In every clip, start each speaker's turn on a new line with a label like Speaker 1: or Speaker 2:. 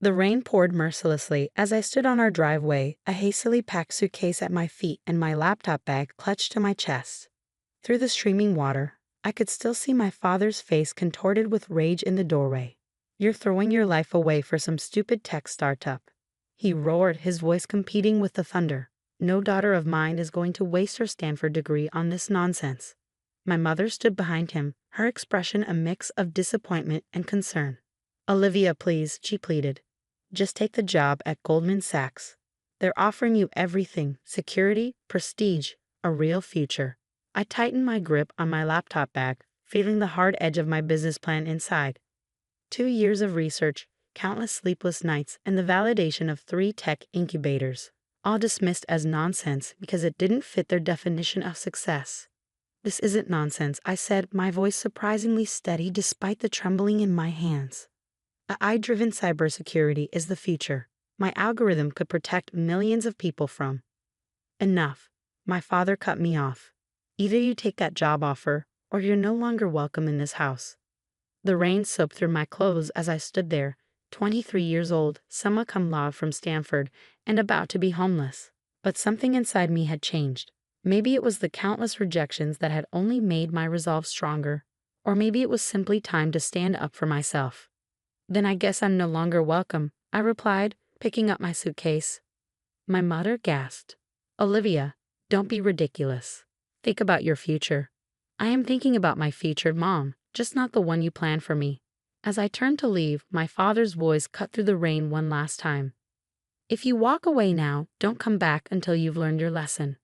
Speaker 1: The rain poured mercilessly as I stood on our driveway, a hastily packed suitcase at my feet and my laptop bag clutched to my chest. Through the streaming water, I could still see my father's face contorted with rage in the doorway. "You're throwing your life away for some stupid tech startup," he roared, his voice competing with the thunder. "No daughter of mine is going to waste her Stanford degree on this nonsense." My mother stood behind him, her expression a mix of disappointment and concern. "Olivia, please," she pleaded. "Just take the job at Goldman Sachs. They're offering you everything: security, prestige, a real future." I tightened my grip on my laptop bag, feeling the hard edge of my business plan inside. 2 years of research, countless sleepless nights, and the validation of 3 tech incubators, all dismissed as nonsense because it didn't fit their definition of success. "This isn't nonsense," I said, my voice surprisingly steady despite the trembling in my hands. AI-driven cybersecurity is the future. My algorithm could protect millions of people from. "Enough," my father cut me off. "Either you take that job offer, or you're no longer welcome in this house." The rain soaked through my clothes as I stood there, 23 years old, summa cum laude from Stanford, and about to be homeless. But something inside me had changed. Maybe it was the countless rejections that had only made my resolve stronger, or maybe it was simply time to stand up for myself. "Then I guess I'm no longer welcome," I replied, picking up my suitcase. My mother gasped. "Olivia, don't be ridiculous. Think about your future." "I am thinking about my future, Mom, just not the one you planned for me." As I turned to leave, my father's voice cut through the rain one last time. "If you walk away now, don't come back until you've learned your lesson."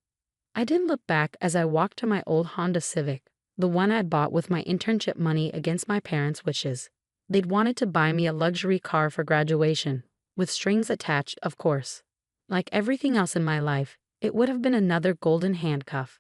Speaker 1: I didn't look back as I walked to my old Honda Civic, the one I bought with my internship money against my parents' wishes. They'd wanted to buy me a luxury car for graduation, with strings attached, of course. Like everything else in my life, it would have been another golden handcuff.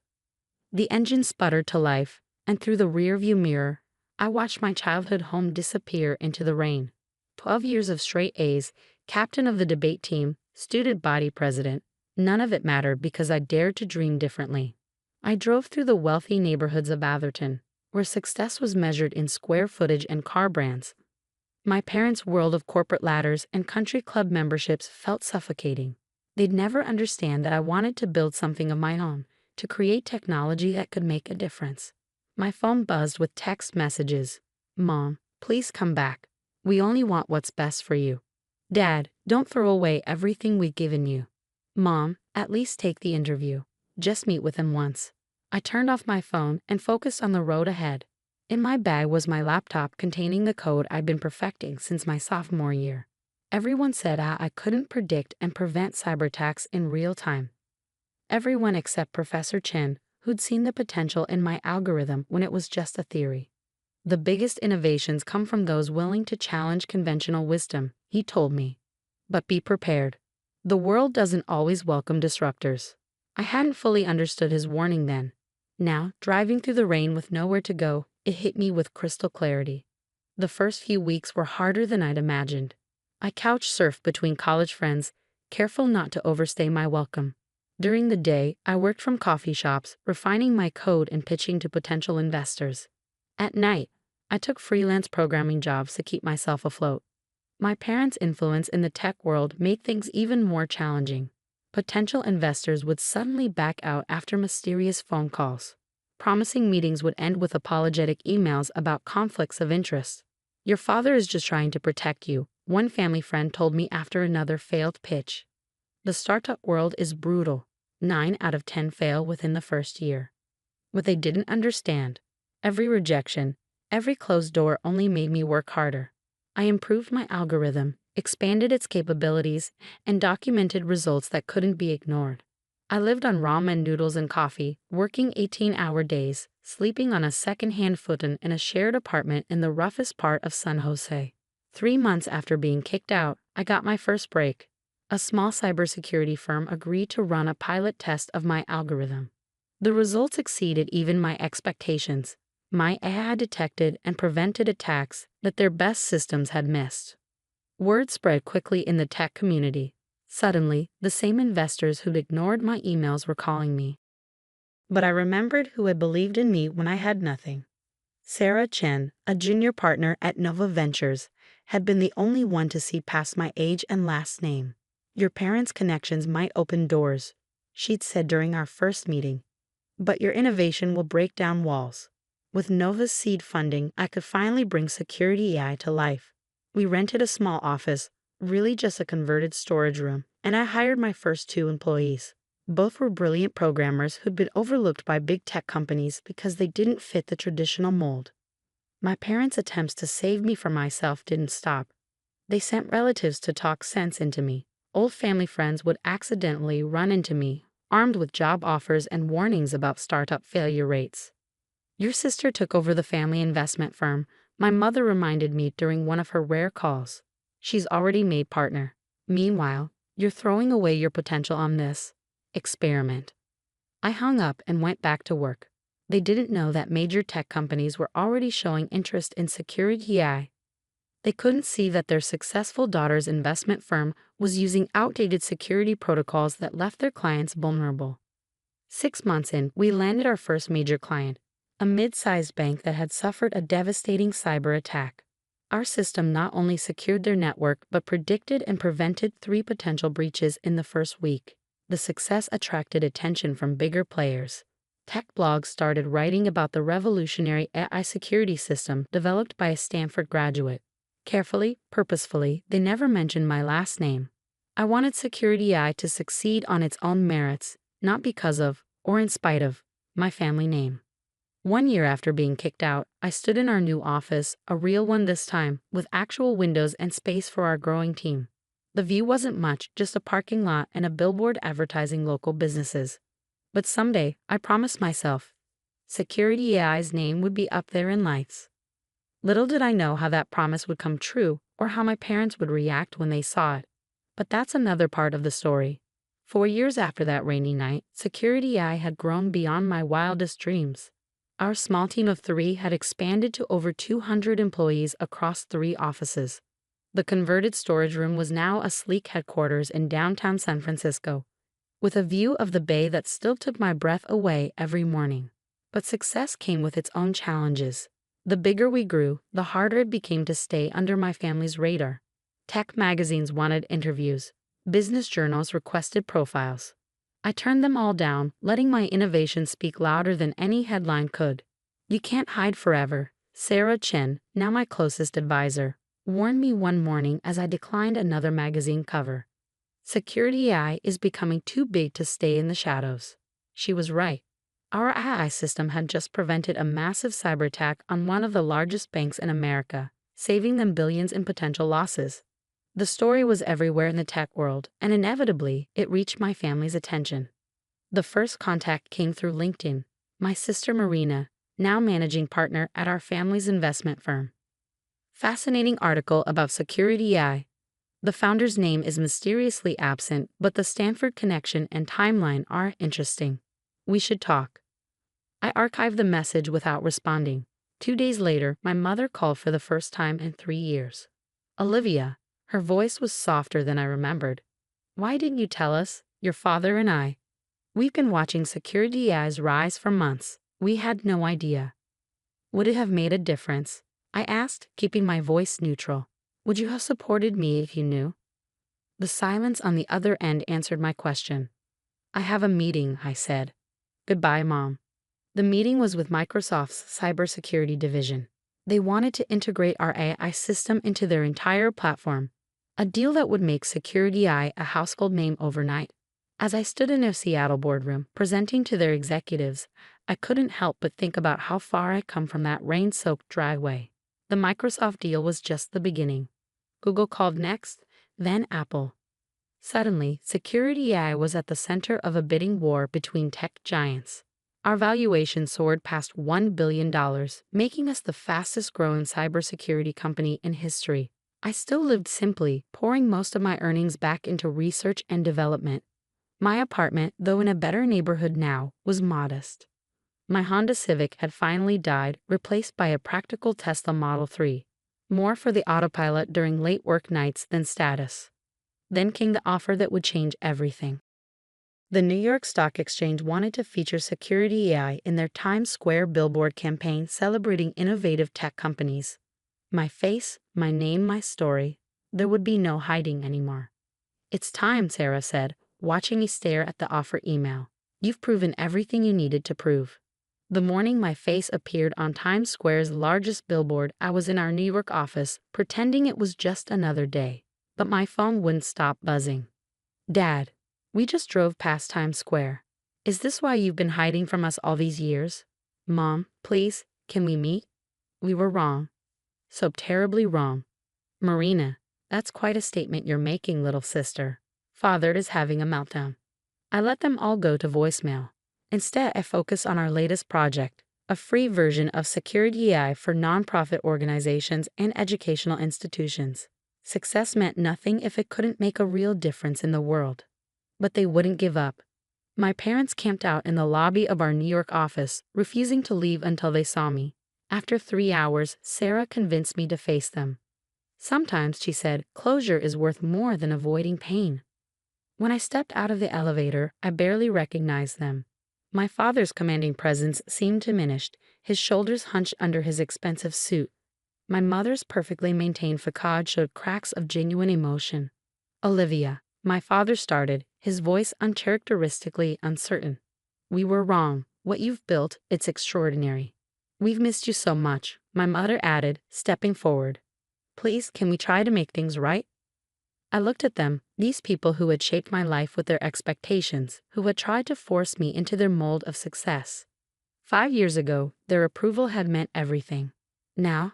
Speaker 1: The engine sputtered to life, and through the rearview mirror, I watched my childhood home disappear into the rain. 12 years of straight A's, captain of the debate team, student body president. None of it mattered because I dared to dream differently. I drove through the wealthy neighborhoods of Atherton, where success was measured in square footage and car brands. My parents' world of corporate ladders and country club memberships felt suffocating. They'd never understand that I wanted to build something of my own, to create technology that could make a difference. My phone buzzed with text messages. "Mom, please come back. We only want what's best for you." "Dad, don't throw away everything we've given you." "Mom, at least take the interview. Just meet with him once." I turned off my phone and focused on the road ahead. In my bag was my laptop containing the code I'd been perfecting since my sophomore year. Everyone said I couldn't predict and prevent cyberattacks in real time. Everyone except Professor Chen, who'd seen the potential in my algorithm when it was just a theory. "The biggest innovations come from those willing to challenge conventional wisdom," he told me. "But be prepared. The world doesn't always welcome disruptors." I hadn't fully understood his warning then. Now, driving through the rain with nowhere to go, it hit me with crystal clarity. The first few weeks were harder than I'd imagined. I couch surfed between college friends, careful not to overstay my welcome. During the day, I worked from coffee shops, refining my code and pitching to potential investors. At night, I took freelance programming jobs to keep myself afloat. My parents' influence in the tech world made things even more challenging. Potential investors would suddenly back out after mysterious phone calls. Promising meetings would end with apologetic emails about conflicts of interest. "Your father is just trying to protect you," one family friend told me after another failed pitch. The startup world is brutal. 9 out of 10 fail within the first year. What they didn't understand, every rejection, every closed door only made me work harder. I improved my algorithm, expanded its capabilities, and documented results that couldn't be ignored. I lived on ramen noodles and coffee, working 18-hour days, sleeping on a second-hand futon in a shared apartment in the roughest part of San Jose. 3 months after being kicked out, I got my first break. A small cybersecurity firm agreed to run a pilot test of my algorithm. The results exceeded even my expectations. My AI detected and prevented attacks that their best systems had missed. Word spread quickly in the tech community. Suddenly, the same investors who'd ignored my emails were calling me. But I remembered who had believed in me when I had nothing. Sarah Chen, a junior partner at Nova Ventures, had been the only one to see past my age and last name. "Your parents' connections might open doors," she'd said during our first meeting, "but your innovation will break down walls." With Nova's seed funding, I could finally bring Security AI to life. We rented a small office, really just a converted storage room, and I hired my first 2 employees. Both were brilliant programmers who'd been overlooked by big tech companies because they didn't fit the traditional mold. My parents' attempts to save me from myself didn't stop. They sent relatives to talk sense into me. Old family friends would accidentally run into me, armed with job offers and warnings about startup failure rates. "Your sister took over the family investment firm," my mother reminded me during one of her rare calls. "She's already made partner. Meanwhile, you're throwing away your potential on this experiment." I hung up and went back to work. They didn't know that major tech companies were already showing interest in Security AI. They couldn't see that their successful daughter's investment firm was using outdated security protocols that left their clients vulnerable. 6 months in, we landed our first major client, a mid-sized bank that had suffered a devastating cyber attack. Our system not only secured their network but predicted and prevented 3 potential breaches in the first week. The success attracted attention from bigger players. Tech blogs started writing about the revolutionary AI security system developed by a Stanford graduate. Carefully, purposefully, they never mentioned my last name. I wanted Security AI to succeed on its own merits, not because of, or in spite of, my family name. 1 year after being kicked out, I stood in our new office, a real one this time, with actual windows and space for our growing team. The view wasn't much, just a parking lot and a billboard advertising local businesses. But someday, I promised myself, Security AI's name would be up there in lights. Little did I know how that promise would come true, or how my parents would react when they saw it. But that's another part of the story. 4 years after that rainy night, Security AI had grown beyond my wildest dreams. Our small team of 3 had expanded to over 200 employees across 3 offices. The converted storage room was now a sleek headquarters in downtown San Francisco, with a view of the bay that still took my breath away every morning. But success came with its own challenges. The bigger we grew, the harder it became to stay under my family's radar. Tech magazines wanted interviews. Business journals requested profiles. I turned them all down, letting my innovation speak louder than any headline could. "You can't hide forever," Sarah Chen, now my closest advisor, warned me one morning as I declined another magazine cover. "Security AI is becoming too big to stay in the shadows." She was right. Our AI system had just prevented a massive cyber attack on one of the largest banks in America, saving them billions in potential losses. The story was everywhere in the tech world, and inevitably, it reached my family's attention. The first contact came through LinkedIn. My sister Marina, now managing partner at our family's investment firm. Fascinating article about Security AI. The founder's name is mysteriously absent, but the Stanford connection and timeline are interesting. We should talk. I archived the message without responding. 2 days later, my mother called for the first time in 3 years. "Olivia." Her voice was softer than I remembered. "Why didn't you tell us, your father and I? We've been watching Security AI's rise for months. We had no idea." "Would it have made a difference?" I asked, keeping my voice neutral. "Would you have supported me if you knew?" The silence on the other end answered my question. "I have a meeting," I said. "Goodbye, Mom." The meeting was with Microsoft's cybersecurity division. They wanted to integrate our AI system into their entire platform, a deal that would make Security AI a household name overnight. As I stood in a Seattle boardroom, presenting to their executives, I couldn't help but think about how far I'd come from that rain-soaked driveway. The Microsoft deal was just the beginning. Google called next, then Apple. Suddenly, Security AI was at the center of a bidding war between tech giants. Our valuation soared past $1 billion, making us the fastest-growing cybersecurity company in history. I still lived simply, pouring most of my earnings back into research and development. My apartment, though in a better neighborhood now, was modest. My Honda Civic had finally died, replaced by a practical Tesla Model 3. More for the autopilot during late work nights than status. Then came the offer that would change everything. The New York Stock Exchange wanted to feature Security AI in their Times Square billboard campaign celebrating innovative tech companies. My face, my name, my story. There would be no hiding anymore. It's time, Sarah said, watching me stare at the offer email. You've proven everything you needed to prove. The morning my face appeared on Times Square's largest billboard, I was in our New York office, pretending it was just another day. But my phone wouldn't stop buzzing. Dad, we just drove past Times Square. Is this why you've been hiding from us all these years? Mom, please, can we meet? We were wrong. So terribly wrong. Marina, that's quite a statement you're making, little sister. Father is having a meltdown. I let them all go to voicemail. Instead, I focus on our latest project, a free version of Security AI for nonprofit organizations and educational institutions. Success meant nothing if it couldn't make a real difference in the world. But they wouldn't give up. My parents camped out in the lobby of our New York office, refusing to leave until they saw me. After 3 hours, Sarah convinced me to face them. Sometimes, she said, closure is worth more than avoiding pain. When I stepped out of the elevator, I barely recognized them. My father's commanding presence seemed diminished, his shoulders hunched under his expensive suit. My mother's perfectly maintained facade showed cracks of genuine emotion. Olivia, my father started, his voice uncharacteristically uncertain. We were wrong. What you've built, it's extraordinary. We've missed you so much, my mother added, stepping forward. Please, can we try to make things right? I looked at them, these people who had shaped my life with their expectations, who had tried to force me into their mold of success. 5 years ago, their approval had meant everything. Now,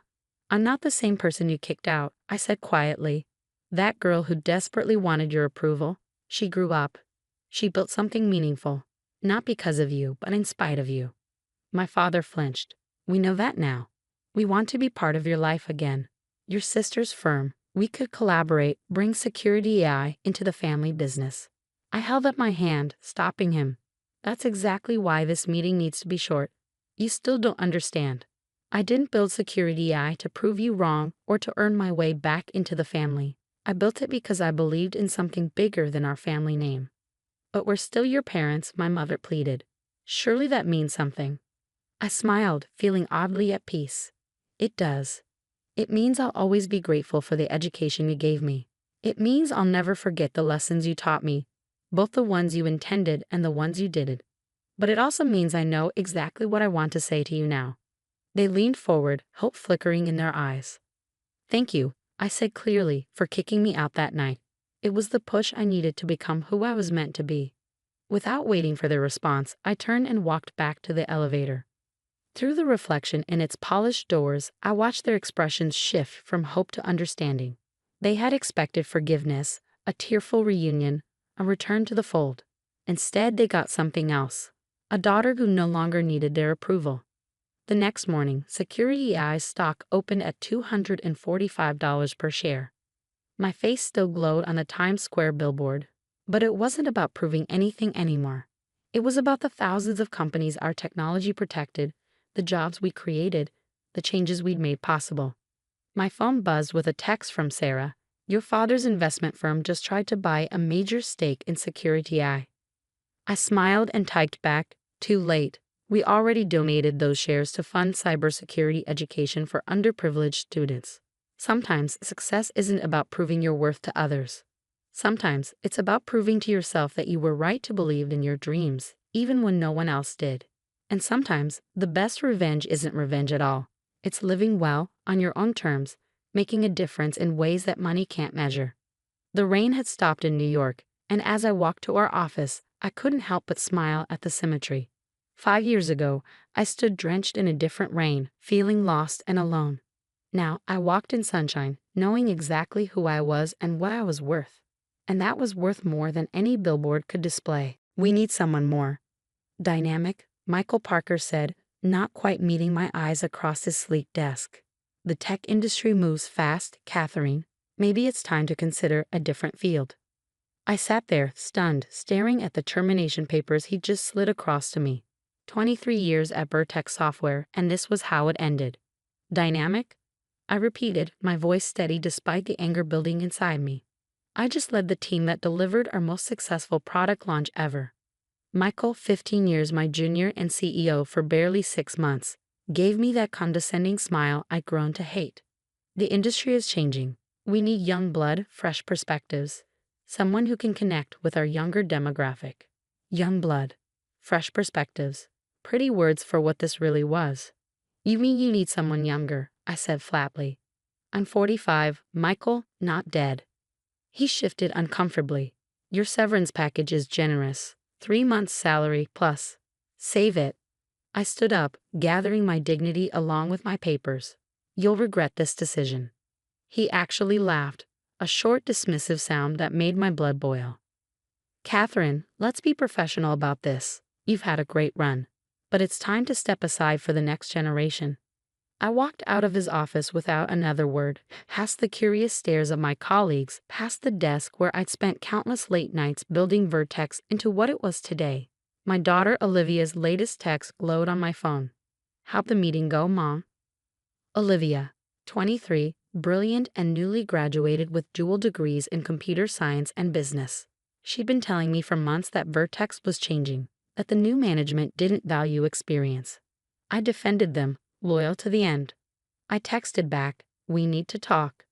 Speaker 1: I'm not the same person you kicked out, I said quietly. That girl who desperately wanted your approval, she grew up. She built something meaningful, not because of you, but in spite of you. My father flinched. We know that now. We want to be part of your life again. Your sister's firm. We could collaborate, bring Security AI into the family business. I held up my hand, stopping him. That's exactly why this meeting needs to be short. You still don't understand. I didn't build Security AI to prove you wrong or to earn my way back into the family. I built it because I believed in something bigger than our family name. But we're still your parents, my mother pleaded. Surely that means something. I smiled, feeling oddly at peace. It does. It means I'll always be grateful for the education you gave me. It means I'll never forget the lessons you taught me, both the ones you intended and the ones you didn't. But it also means I know exactly what I want to say to you now. They leaned forward, hope flickering in their eyes. Thank you, I said clearly, for kicking me out that night. It was the push I needed to become who I was meant to be. Without waiting for their response, I turned and walked back to the elevator. Through the reflection in its polished doors, I watched their expressions shift from hope to understanding. They had expected forgiveness, a tearful reunion, a return to the fold. Instead, they got something else. A daughter who no longer needed their approval. The next morning, Security AI's stock opened at $245 per share. My face still glowed on the Times Square billboard. But it wasn't about proving anything anymore. It was about the thousands of companies our technology protected, the jobs we created, the changes we'd made possible. My phone buzzed with a text from Sarah. Your father's investment firm just tried to buy a major stake in Security AI. I smiled and typed back, too late. We already donated those shares to fund cybersecurity education for underprivileged students. Sometimes success isn't about proving your worth to others. Sometimes it's about proving to yourself that you were right to believe in your dreams, even when no one else did. And sometimes the best revenge isn't revenge at all. It's living well, on your own terms, making a difference in ways that money can't measure. The rain had stopped in New York, and as I walked to our office, I couldn't help but smile at the symmetry. 5 years ago, I stood drenched in a different rain, feeling lost and alone. Now I walked in sunshine, knowing exactly who I was and what I was worth. And that was worth more than any billboard could display. We need someone more dynamic, Michael Parker said, not quite meeting my eyes across his sleek desk. The tech industry moves fast, Catherine. Maybe it's time to consider a different field. I sat there, stunned, staring at the termination papers he just slid across to me. 23 years at Vertex Software, and this was how it ended. Dynamic? I repeated, my voice steady despite the anger building inside me. I just led the team that delivered our most successful product launch ever. Michael, 15 years my junior and CEO for barely 6 months, gave me that condescending smile I'd grown to hate. The industry is changing. We need young blood, fresh perspectives. Someone who can connect with our younger demographic. Young blood, fresh perspectives. Pretty words for what this really was. You mean you need someone younger, I said flatly. I'm 45, Michael, not dead. He shifted uncomfortably. Your severance package is generous. 3 months' salary plus. Save it. I stood up, gathering my dignity along with my papers. You'll regret this decision. He actually laughed, a short dismissive sound that made my blood boil. Catherine, let's be professional about this. You've had a great run. But it's time to step aside for the next generation. I walked out of his office without another word, past the curious stares of my colleagues, past the desk where I'd spent countless late nights building Vertex into what it was today. My daughter Olivia's latest text glowed on my phone. How'd the meeting go, Mom? Olivia, 23, brilliant and newly graduated with dual degrees in computer science and business. She'd been telling me for months that Vertex was changing, that the new management didn't value experience. I defended them, loyal to the end. I texted back, we need to talk.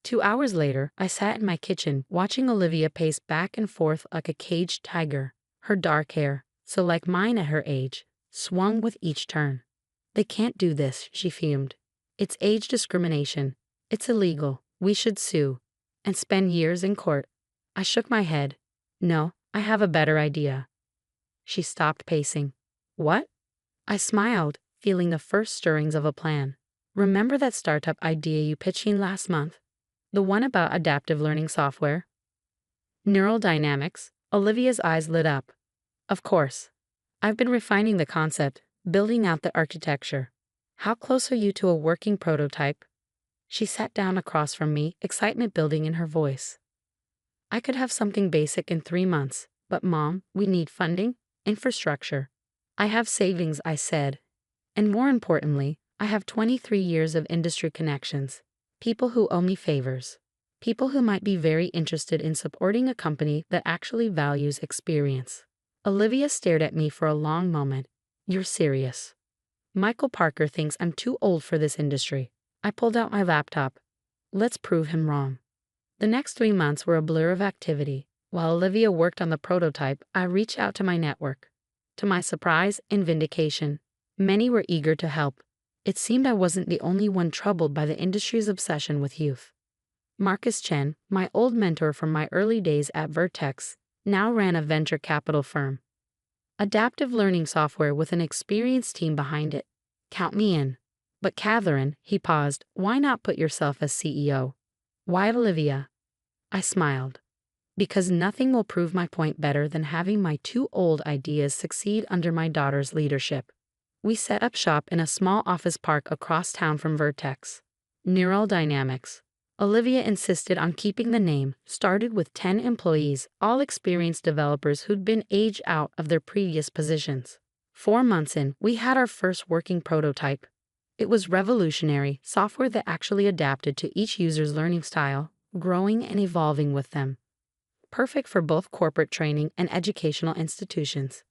Speaker 1: 2 hours later, I sat in my kitchen watching Olivia pace back and forth like a caged tiger. Her dark hair, so like mine at her age, swung with each turn. They can't do this, she fumed. It's age discrimination. It's illegal. We should sue. And spend years in court. I shook my head. No, I have a better idea. She stopped pacing. What? I smiled, feeling the first stirrings of a plan. Remember that startup idea you pitched me last month? The one about adaptive learning software? Neural dynamics? Olivia's eyes lit up. Of course. I've been refining the concept, building out the architecture. How close are you to a working prototype? She sat down across from me, excitement building in her voice. I could have something basic in 3 months, but Mom, we need funding, infrastructure. I have savings, I said. And more importantly, I have 23 years of industry connections. People who owe me favors. People who might be very interested in supporting a company that actually values experience. Olivia stared at me for a long moment. You're serious. Michael Parker thinks I'm too old for this industry. I pulled out my laptop. Let's prove him wrong. The next 3 months were a blur of activity. While Olivia worked on the prototype, I reached out to my network. To my surprise and vindication, many were eager to help. It seemed I wasn't the only one troubled by the industry's obsession with youth. Marcus Chen, my old mentor from my early days at Vertex, now ran a venture capital firm. Adaptive learning software with an experienced team behind it. Count me in. But Catherine, he paused, why not put yourself as CEO? Why Olivia? I smiled. Because nothing will prove my point better than having my 2 old ideas succeed under my daughter's leadership. We set up shop in a small office park across town from Vertex. Neural dynamics. Olivia insisted on keeping the name, started with 10 employees, all experienced developers who'd been aged out of their previous positions. 4 months in, we had our first working prototype. It was revolutionary, software that actually adapted to each user's learning style, growing and evolving with them. Perfect for both corporate training and educational institutions.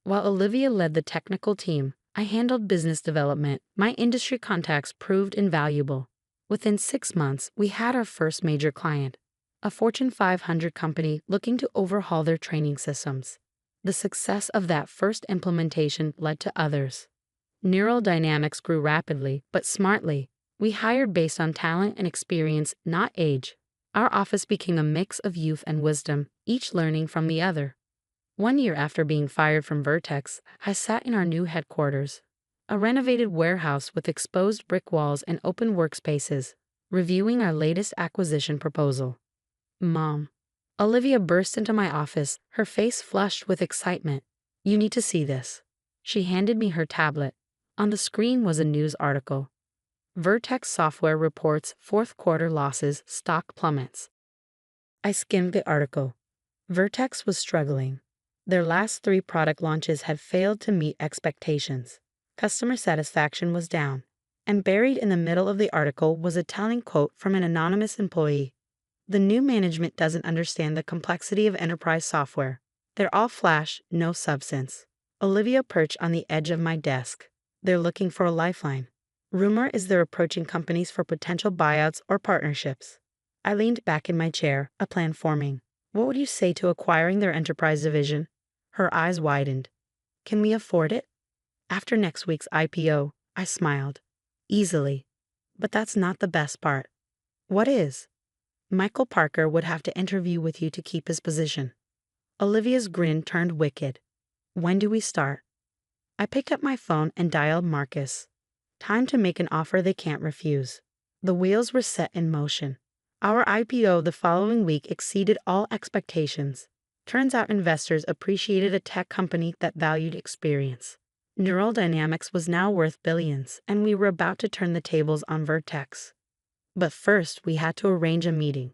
Speaker 1: While Olivia led the technical team, I handled business development. My industry contacts proved invaluable. Within 6 months, we had our first major client, a Fortune 500 company looking to overhaul their training systems. The success of that first implementation led to others. Neural dynamics grew rapidly, but smartly. We hired based on talent and experience, not age. Our office became a mix of youth and wisdom, each learning from the other. 1 year after being fired from Vertex, I sat in our new headquarters, a renovated warehouse with exposed brick walls and open workspaces, reviewing our latest acquisition proposal. Mom. Olivia burst into my office, her face flushed with excitement. You need to see this. She handed me her tablet. On the screen was a news article. Vertex software reports 4th quarter losses, stock plummets. I skimmed the article. Vertex was struggling. Their last 3 product launches had failed to meet expectations. Customer satisfaction was down. And buried in the middle of the article was a telling quote from an anonymous employee. The new management doesn't understand the complexity of enterprise software. They're all flash, no substance. Olivia perched on the edge of my desk. They're looking for a lifeline. Rumor is they're approaching companies for potential buyouts or partnerships. I leaned back in my chair, a plan forming. What would you say to acquiring their enterprise division? Her eyes widened. Can we afford it? After next week's IPO, I smiled. Easily. But that's not the best part. What is? Michael Parker would have to interview with you to keep his position. Olivia's grin turned wicked. When do we start? I picked up my phone and dialed Marcus. Time to make an offer they can't refuse. The wheels were set in motion. Our IPO the following week exceeded all expectations. Turns out investors appreciated a tech company that valued experience. Neural Dynamics was now worth billions, and we were about to turn the tables on Vertex. But first, we had to arrange a meeting.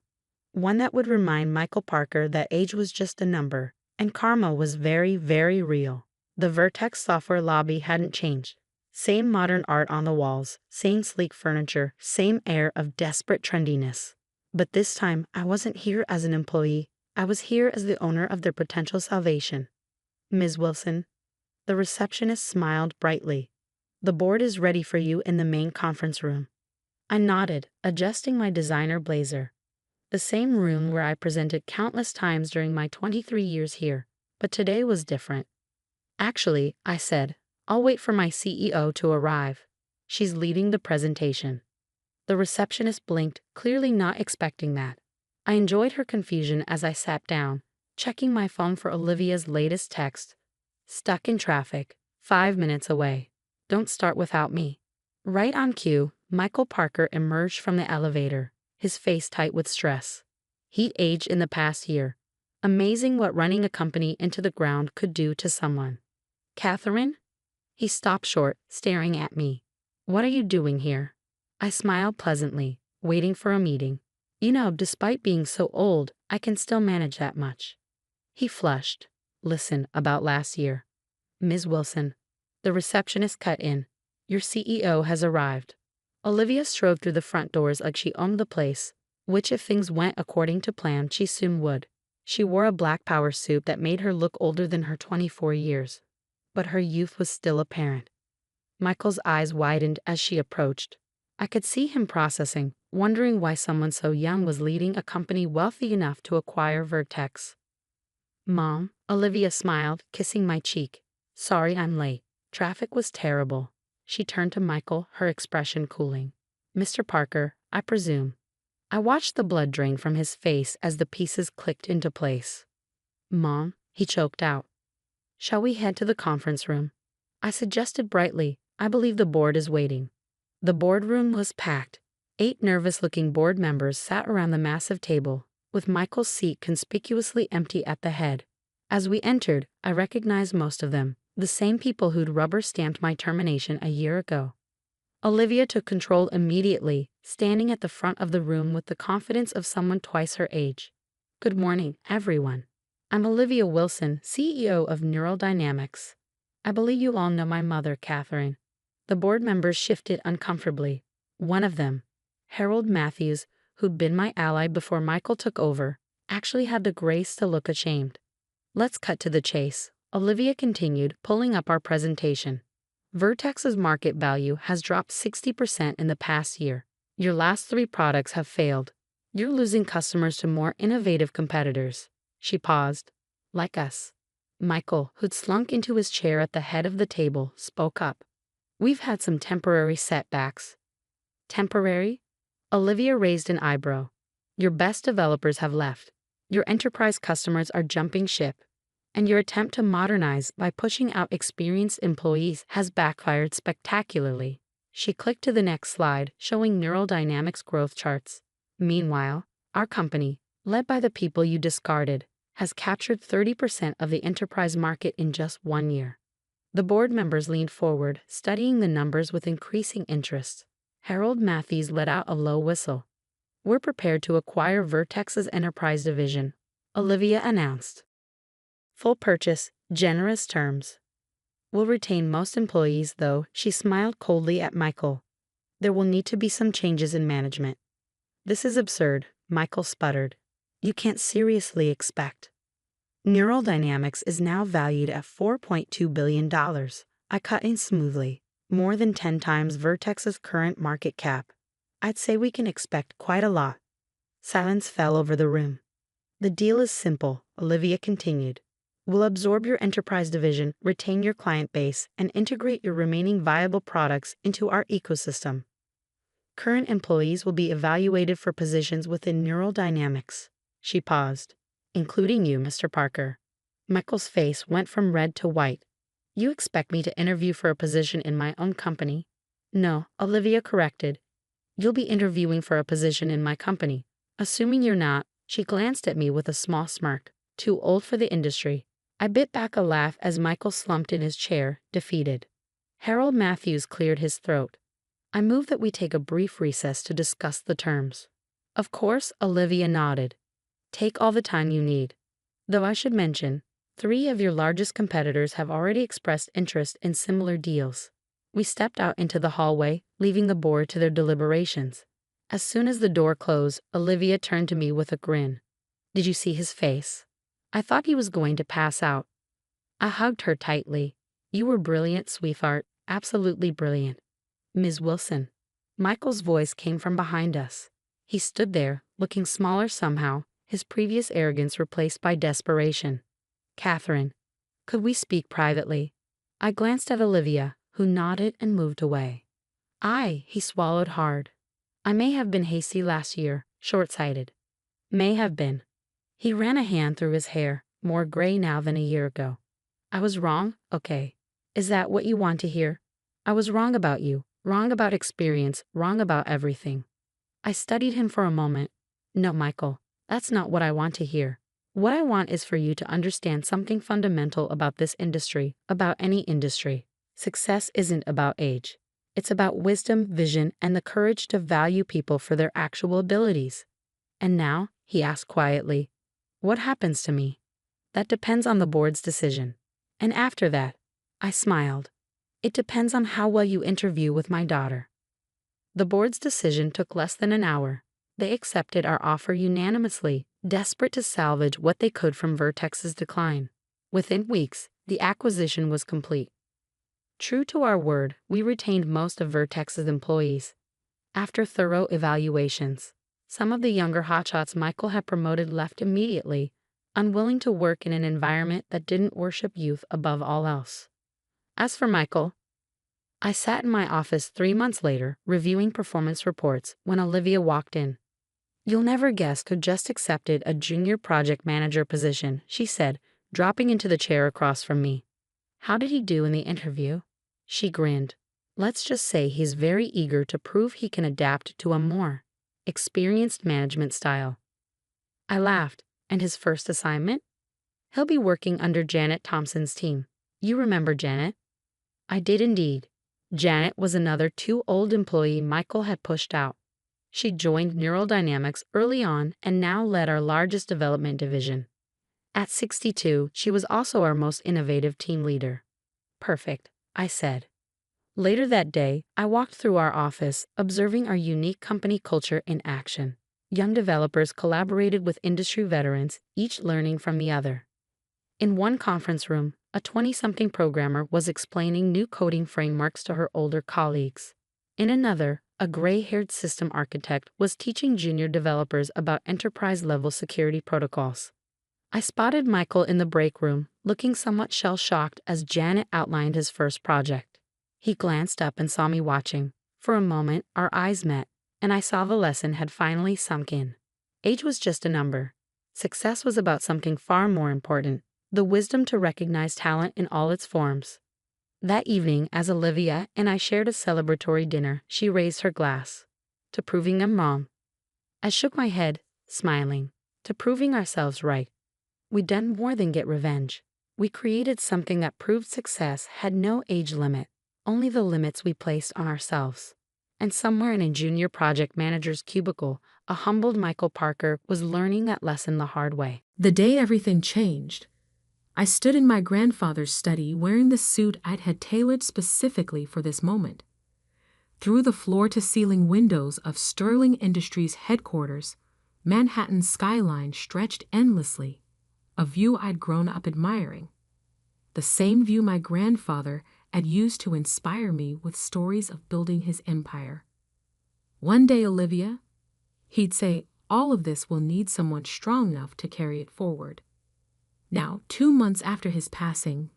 Speaker 1: One that would remind Michael Parker that age was just a number, and karma was very, very real. The Vertex software lobby hadn't changed. Same modern art on the walls, same sleek furniture, same air of desperate trendiness. But this time, I wasn't here as an employee. I was here as the owner of their potential salvation. Ms. Wilson. The receptionist smiled brightly. The board is ready for you in the main conference room. I nodded, adjusting my designer blazer. The same room where I presented countless times during my 23 years here, but today was different. Actually, I said, I'll wait for my CEO to arrive. She's leading the presentation. The receptionist blinked, clearly not expecting that. I enjoyed her confusion as I sat down, checking my phone for Olivia's latest text. Stuck in traffic, 5 minutes away. Don't start without me. Right on cue, Michael Parker emerged from the elevator, his face tight with stress. He'd aged in the past year. Amazing what running a company into the ground could do to someone. Catherine? He stopped short, staring at me. What are you doing here? I smiled pleasantly, waiting for a meeting. You know, despite being so old, I can still manage that much. He flushed. Listen, about last year. Ms. Wilson. The receptionist cut in. Your CEO has arrived. Olivia strode through the front doors like she owned the place, which if things went according to plan, she soon would. She wore a black power suit that made her look older than her 24 years. But her youth was still apparent. Michael's eyes widened as she approached. I could see him processing, wondering why someone so young was leading a company wealthy enough to acquire Vertex. Mom, Olivia smiled, kissing my cheek. Sorry I'm late. Traffic was terrible. She turned to Michael, her expression cooling. Mr. Parker, I presume. I watched the blood drain from his face as the pieces clicked into place. Mom, he choked out. Shall we head to the conference room? I suggested brightly. I believe the board is waiting. The boardroom was packed. 8 nervous-looking board members sat around the massive table, with Michael's seat conspicuously empty at the head. As we entered, I recognized most of them, the same people who'd rubber-stamped my termination a year ago. Olivia took control immediately, standing at the front of the room with the confidence of someone twice her age. Good morning, everyone. I'm Olivia Wilson, CEO of Neural Dynamics. I believe you all know my mother, Catherine. The board members shifted uncomfortably. One of them, Harold Matthews, who'd been my ally before Michael took over, actually had the grace to look ashamed. Let's cut to the chase, Olivia continued, pulling up our presentation. Vertex's market value has dropped 60% in the past year. Your last 3 products have failed. You're losing customers to more innovative competitors. She paused. Like us. Michael, who'd slunk into his chair at the head of the table, spoke up. We've had some temporary setbacks. Temporary? Olivia raised an eyebrow. Your best developers have left. Your enterprise customers are jumping ship. And your attempt to modernize by pushing out experienced employees has backfired spectacularly. She clicked to the next slide, showing Neural Dynamics growth charts. Meanwhile, our company, led by the people you discarded, has captured 30% of the enterprise market in just 1 year. The board members leaned forward, studying the numbers with increasing interest. Harold Matthews let out a low whistle. We're prepared to acquire Vertex's enterprise division, Olivia announced. Full purchase, generous terms. We'll retain most employees, though, she smiled coldly at Michael. There will need to be some changes in management. This is absurd, Michael sputtered. You can't seriously expect. Neural Dynamics is now valued at $4.2 billion. I cut in smoothly. more than 10 times Vertex's current market cap. I'd say we can expect quite a lot. Silence fell over the room. The deal is simple, Olivia continued. We'll absorb your enterprise division, retain your client base, and integrate your remaining viable products into our ecosystem. Current employees will be evaluated for positions within Neural Dynamics. She paused. Including you, Mr. Parker. Michael's face went from red to white. You expect me to interview for a position in my own company? No, Olivia corrected. You'll be interviewing for a position in my company. Assuming you're not, she glanced at me with a small smirk. Too old for the industry. I bit back a laugh as Michael slumped in his chair, defeated. Harold Matthews cleared his throat. I move that we take a brief recess to discuss the terms. Of course, Olivia nodded. Take all the time you need. Though I should mention, 3 of your largest competitors have already expressed interest in similar deals. We stepped out into the hallway, leaving the board to their deliberations. As soon as the door closed, Olivia turned to me with a grin. Did you see his face? I thought he was going to pass out. I hugged her tightly. You were brilliant, sweetheart, absolutely brilliant. Ms. Wilson. Michael's voice came from behind us. He stood there, looking smaller somehow, his previous arrogance replaced by desperation. Catherine, could we speak privately? I glanced at Olivia, who nodded and moved away. He swallowed hard. I may have been hasty last year, short-sighted. May have been. He ran a hand through his hair, more gray now than a year ago. I was wrong? Okay. Is that what you want to hear? I was wrong about you, wrong about experience, wrong about everything. I studied him for a moment. No, Michael, that's not what I want to hear. What I want is for you to understand something fundamental about this industry, about any industry. Success isn't about age. It's about wisdom, vision, and the courage to value people for their actual abilities. And now, he asked quietly, what happens to me? That depends on the board's decision. And after that, I smiled. It depends on how well you interview with my daughter. The board's decision took less than an hour. They accepted our offer unanimously, desperate to salvage what they could from Vertex's decline. Within weeks, the acquisition was complete. True to our word, we retained most of Vertex's employees. After thorough evaluations, some of the younger hotshots Michael had promoted left immediately, unwilling to work in an environment that didn't worship youth above all else. As for Michael, I sat in my office 3 months later, reviewing performance reports, when Olivia walked in. You'll never guess who just accepted a junior project manager position, she said, dropping into the chair across from me. How did he do in the interview? She grinned. Let's just say he's very eager to prove he can adapt to a more experienced management style. I laughed. And his first assignment? He'll be working under Janet Thompson's team. You remember Janet? I did indeed. Janet was another too-old employee Michael had pushed out. She joined Neural Dynamics early on and now led our largest development division. At 62, she was also our most innovative team leader. Perfect, I said. Later that day, I walked through our office, observing our unique company culture in action. Young developers collaborated with industry veterans, each learning from the other. In one conference room, a 20-something programmer was explaining new coding frameworks to her older colleagues. In another, a gray-haired system architect was teaching junior developers about enterprise-level security protocols. I spotted Michael in the break room, looking somewhat shell-shocked as Janet outlined his first project. He glanced up and saw me watching. For a moment, our eyes met, and I saw the lesson had finally sunk in. Age was just a number. Success was about something far more important, the wisdom to recognize talent in all its forms. That evening, as Olivia and I shared a celebratory dinner, she raised her glass. To proving them wrong. I shook my head, smiling. To proving ourselves right. We'd done more than get revenge. We created something that proved success had no age limit, only the limits we placed on ourselves. And somewhere in a junior project manager's cubicle, a humbled Michael Parker was learning that lesson the hard way.
Speaker 2: The day everything changed, I stood in my grandfather's study wearing the suit I'd had tailored specifically for this moment. Through the floor-to-ceiling windows of Sterling Industries headquarters, Manhattan's skyline stretched endlessly, a view I'd grown up admiring. The same view my grandfather had used to inspire me with stories of building his empire. "One day, Olivia," he'd say, "all of this will need someone strong enough to carry it forward." Now, 2 months after his passing,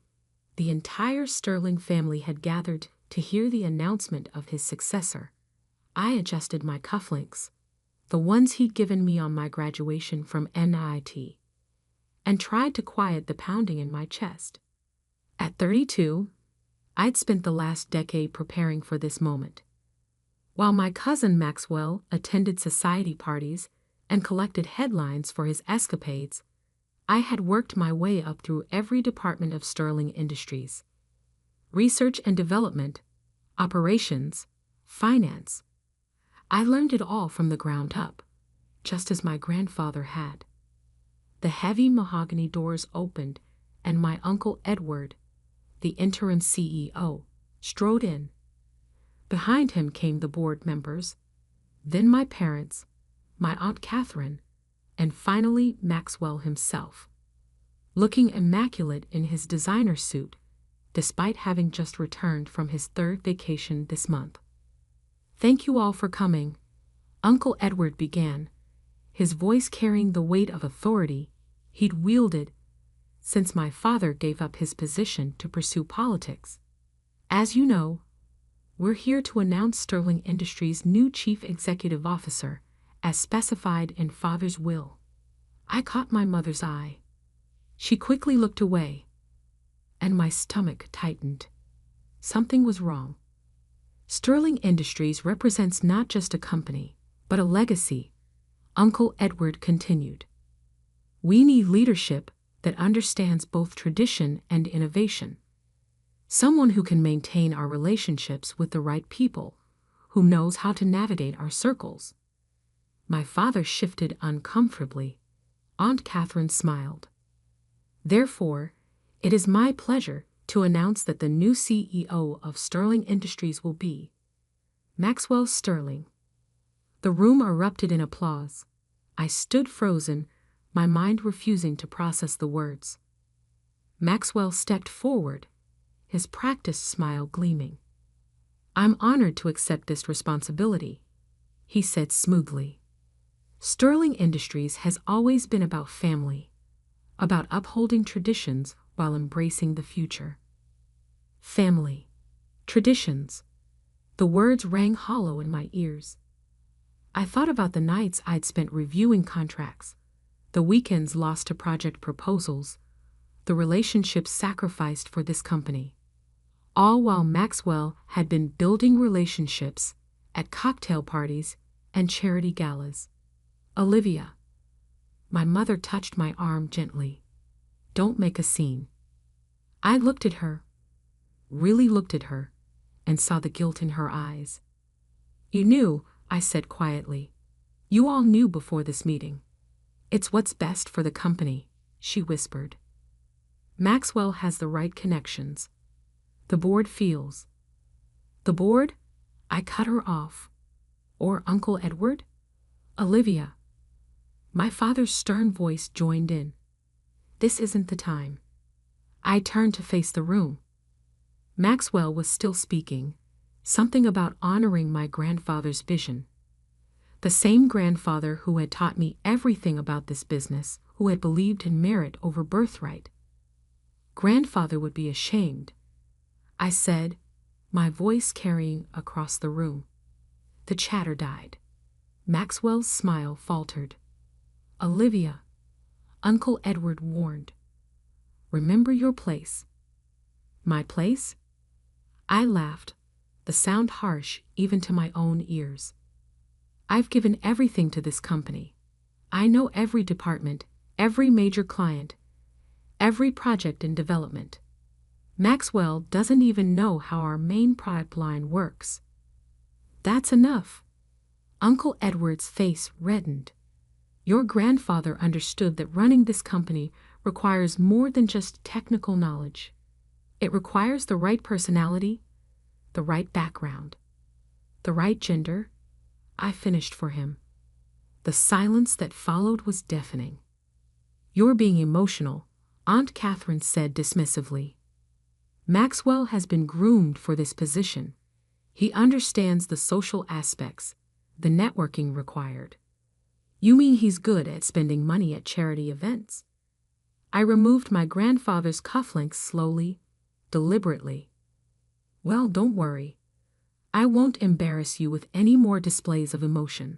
Speaker 2: the entire Sterling family had gathered to hear the announcement of his successor. I adjusted my cufflinks, the ones he'd given me on my graduation from NIT, and tried to quiet the pounding in my chest. At 32, I'd spent the last decade preparing for this moment. While my cousin Maxwell attended society parties and collected headlines for his escapades, I had worked my way up through every department of Sterling Industries. Research and development, operations, finance. I learned it all from the ground up, just as my grandfather had. The heavy mahogany doors opened, and my Uncle Edward, the interim CEO, strode in. Behind him came the board members, then my parents, my Aunt Catherine, and finally Maxwell himself, looking immaculate in his designer suit, despite having just returned from his 3rd vacation this month. "Thank you all for coming," Uncle Edward began, his voice carrying the weight of authority he'd wielded since my father gave up his position to pursue politics. "As you know, we're here to announce Sterling Industries' new chief executive officer, as specified in Father's will." I caught my mother's eye. She quickly looked away, and my stomach tightened. Something was wrong. Sterling Industries represents not just a company, but a legacy, Uncle Edward continued. "We need leadership that understands both tradition and innovation. Someone who can maintain our relationships with the right people, who knows how to navigate our circles." My father shifted uncomfortably. Aunt Catherine smiled. "Therefore, it is my pleasure to announce that the new CEO of Sterling Industries will be Maxwell Sterling." The room erupted in applause. I stood frozen, my mind refusing to process the words. Maxwell stepped forward, his practiced smile gleaming. "I'm honored to accept this responsibility," he said smoothly. "Sterling Industries has always been about family, about upholding traditions while embracing the future." Family, traditions. The words rang hollow in my ears. I thought about the nights I'd spent reviewing contracts, the weekends lost to project proposals, the relationships sacrificed for this company, all while Maxwell had been building relationships at cocktail parties and charity galas. "Olivia." My mother touched my arm gently. "Don't make a scene." I looked at her, really looked at her, and saw the guilt in her eyes. "You knew," I said quietly. "You all knew before this meeting. It's what's best for the company," she whispered. "Maxwell has the right connections. The board feels." "The board?" I cut her off. "Or Uncle Edward?" "Olivia." My father's stern voice joined in. "This isn't the time." I turned to face the room. Maxwell was still speaking, something about honoring my grandfather's vision. The same grandfather who had taught me everything about this business, who had believed in merit over birthright. Grandfather would be ashamed, I said, my voice carrying across the room. The chatter died. Maxwell's smile faltered. "Olivia," Uncle Edward warned. "Remember your place." "My place?" I laughed, the sound harsh even to my own ears. "I've given everything to this company. I know every department, every major client, every project in development. Maxwell doesn't even know how our main product line works." "That's enough." Uncle Edward's face reddened. "Your grandfather understood that running this company requires more than just technical knowledge. It requires the right personality, the right background, the right gender." I finished for him. The silence that followed was deafening. "You're being emotional," Aunt Catherine said dismissively. Maxwell has been groomed for this position. He understands the social aspects, the networking required. You mean he's good at spending money at charity events? I removed my grandfather's cufflinks slowly, deliberately. Well, don't worry. I won't embarrass you with any more displays of emotion.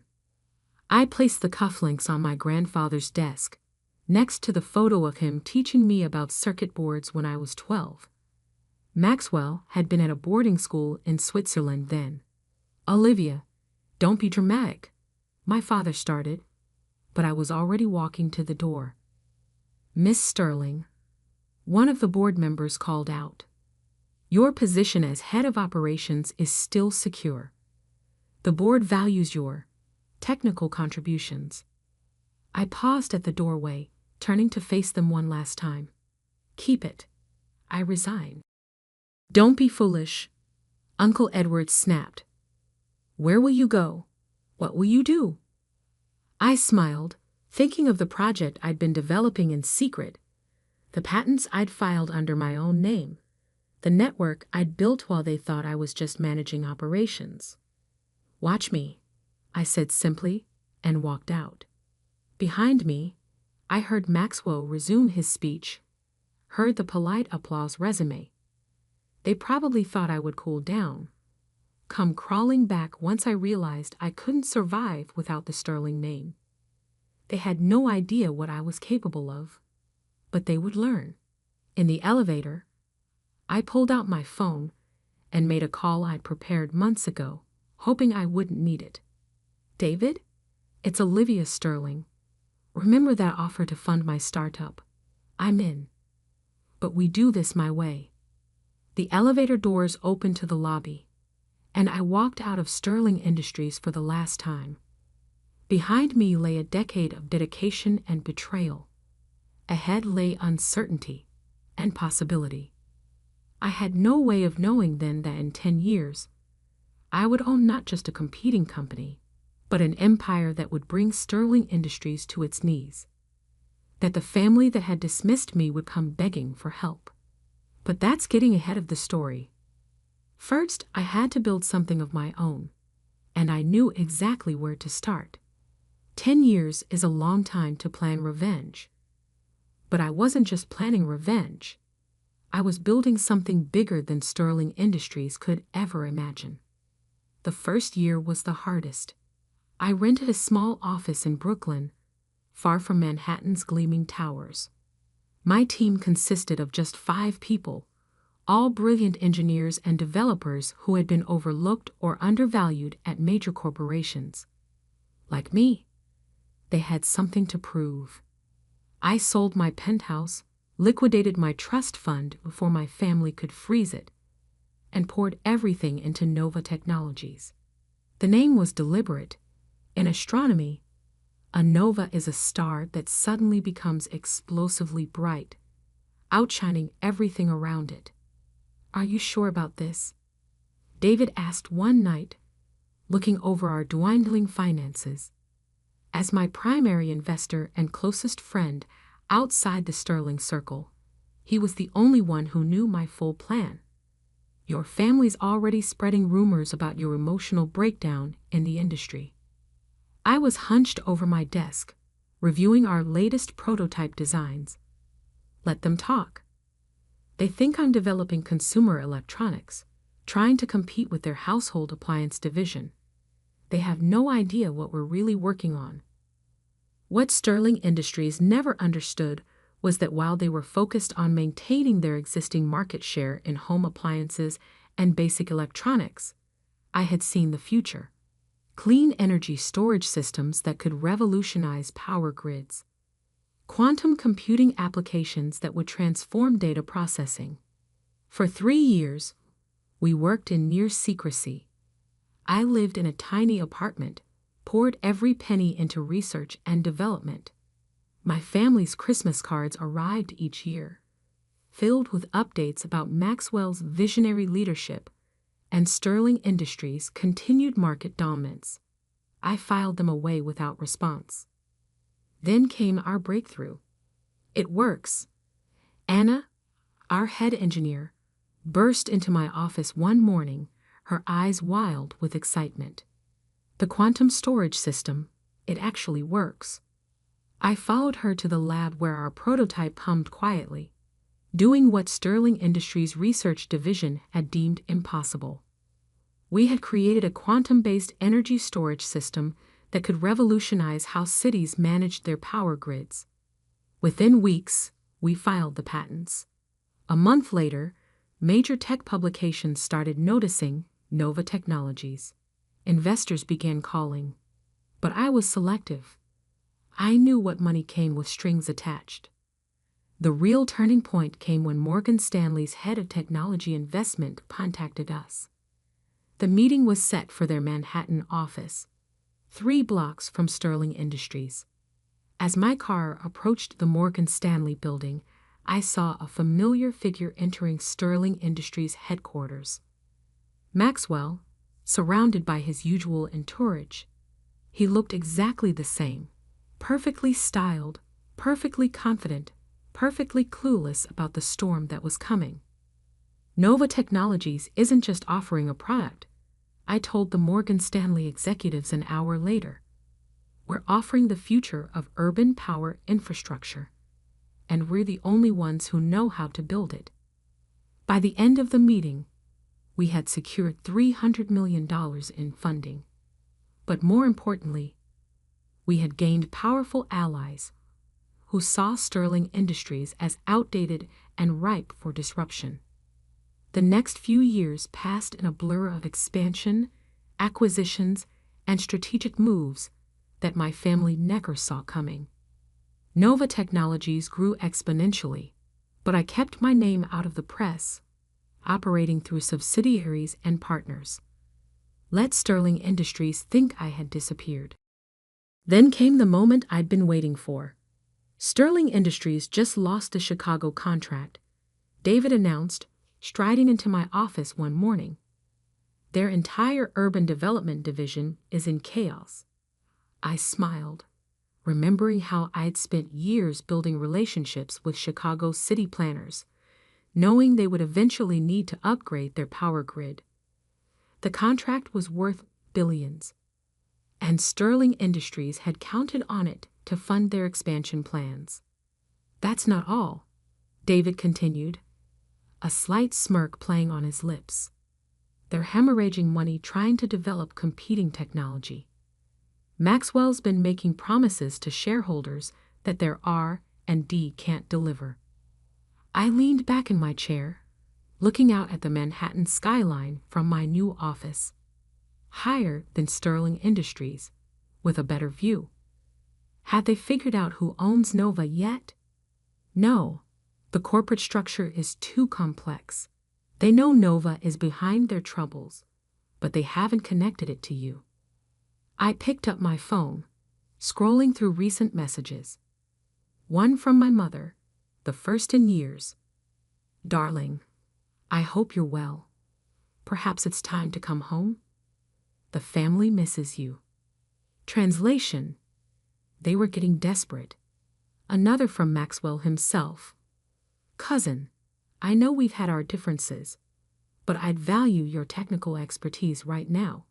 Speaker 2: I placed the cufflinks on my grandfather's desk, next to the photo of him teaching me about circuit boards when I was 12. Maxwell had been at a boarding school in Switzerland then. Olivia, don't be dramatic, my father started, but I was already walking to the door. Miss Sterling, one of the board members called out. Your position as head of operations is still secure. The board values your technical contributions. I paused at the doorway, turning to face them one last time. Keep it. I resign. Don't be foolish, Uncle Edward snapped. Where will you go? What will you do? I smiled, thinking of the project I'd been developing in secret, the patents I'd filed under my own name, the network I'd built while they thought I was just managing operations. Watch me, I said simply, and walked out. Behind me, I heard Maxwell resume his speech, heard the polite applause resume. They probably thought I would cool down, come crawling back once I realized I couldn't survive without the Sterling name. They had no idea what I was capable of, but they would learn. In the elevator, I pulled out my phone and made a call I'd prepared months ago, hoping I wouldn't need it. David, it's Olivia Sterling. Remember that offer to fund my startup? I'm in. But we do this my way. The elevator doors opened to the lobby, and I walked out of Sterling Industries for the last time. Behind me lay a decade of dedication and betrayal. Ahead lay uncertainty and possibility. I had no way of knowing then that in 10 years, I would own not just a competing company, but an empire that would bring Sterling Industries to its knees. That the family that had dismissed me would come begging for help. But that's getting ahead of the story. First, I had to build something of my own, and I knew exactly where to start. 10 years is a long time to plan revenge. But I wasn't just planning revenge. I was building something bigger than Sterling Industries could ever imagine. The first year was the hardest. I rented a small office in Brooklyn, far from Manhattan's gleaming towers. My team consisted of just 5 people, all brilliant engineers and developers who had been overlooked or undervalued at major corporations. Like me, they had something to prove. I sold my penthouse, liquidated my trust fund before my family could freeze it, and poured everything into Nova Technologies. The name was deliberate. In astronomy, a nova is a star that suddenly becomes explosively bright, outshining everything around it. Are you sure about this? David asked one night, looking over our dwindling finances. As my primary investor and closest friend outside the Sterling circle, he was the only one who knew my full plan. Your family's already spreading rumors about your emotional breakdown in the industry. I was hunched over my desk, reviewing our latest prototype designs. Let them talk. They think I'm developing consumer electronics, trying to compete with their household appliance division. They have no idea what we're really working on. What Sterling Industries never understood was that while they were focused on maintaining their existing market share in home appliances and basic electronics, I had seen the future. Clean energy storage systems that could revolutionize power grids. Quantum computing applications that would transform data processing. For 3 years, we worked in near secrecy. I lived in a tiny apartment, poured every penny into research and development. My family's Christmas cards arrived each year, filled with updates about Maxwell's visionary leadership and Sterling Industries' continued market dominance. I filed them away without response. Then came our breakthrough. It works. Anna, our head engineer, burst into my office one morning, her eyes wild with excitement. The quantum storage system, it actually works. I followed her to the lab where our prototype hummed quietly, doing what Sterling Industries' research division had deemed impossible. We had created a quantum-based energy storage system that could revolutionize how cities managed their power grids. Within weeks, we filed the patents. A month later, major tech publications started noticing Nova Technologies. Investors began calling. But I was selective. I knew what money came with strings attached. The real turning point came when Morgan Stanley's head of technology investment contacted us. The meeting was set for their Manhattan office, 3 blocks from Sterling Industries. As my car approached the Morgan Stanley building, I saw a familiar figure entering Sterling Industries headquarters. Maxwell, surrounded by his usual entourage. He looked exactly the same, perfectly styled, perfectly confident, perfectly clueless about the storm that was coming. Nova Technologies isn't just offering a product, I told the Morgan Stanley executives an hour later. We're offering the future of urban power infrastructure, and we're the only ones who know how to build it. By the end of the meeting, we had secured $300 million in funding. But more importantly, we had gained powerful allies who saw Sterling Industries as outdated and ripe for disruption. The next few years passed in a blur of expansion, acquisitions, and strategic moves that my family never saw coming. Nova Technologies grew exponentially, but I kept my name out of the press, operating through subsidiaries and partners. Let Sterling Industries think I had disappeared. Then came the moment I'd been waiting for. Sterling Industries just lost the Chicago contract, David announced, striding into my office one morning. Their entire urban development division is in chaos. I smiled, remembering how I'd spent years building relationships with Chicago's city planners, knowing they would eventually need to upgrade their power grid. The contract was worth billions, and Sterling Industries had counted on it to fund their expansion plans. That's not all, David continued, a slight smirk playing on his lips. They're hemorrhaging money trying to develop competing technology. Maxwell's been making promises to shareholders that their R&D can't deliver. I leaned back in my chair, looking out at the Manhattan skyline from my new office, higher than Sterling Industries, with a better view. Had they figured out who owns Nova yet? No, the corporate structure is too complex. They know Nova is behind their troubles, but they haven't connected it to you. I picked up my phone, scrolling through recent messages. One from my mother, the first in years. Darling, I hope you're well. Perhaps it's time to come home? The family misses you. Translation: they were getting desperate. Another from Maxwell himself. Cousin, I know we've had our differences, but I'd value your technical expertise right now.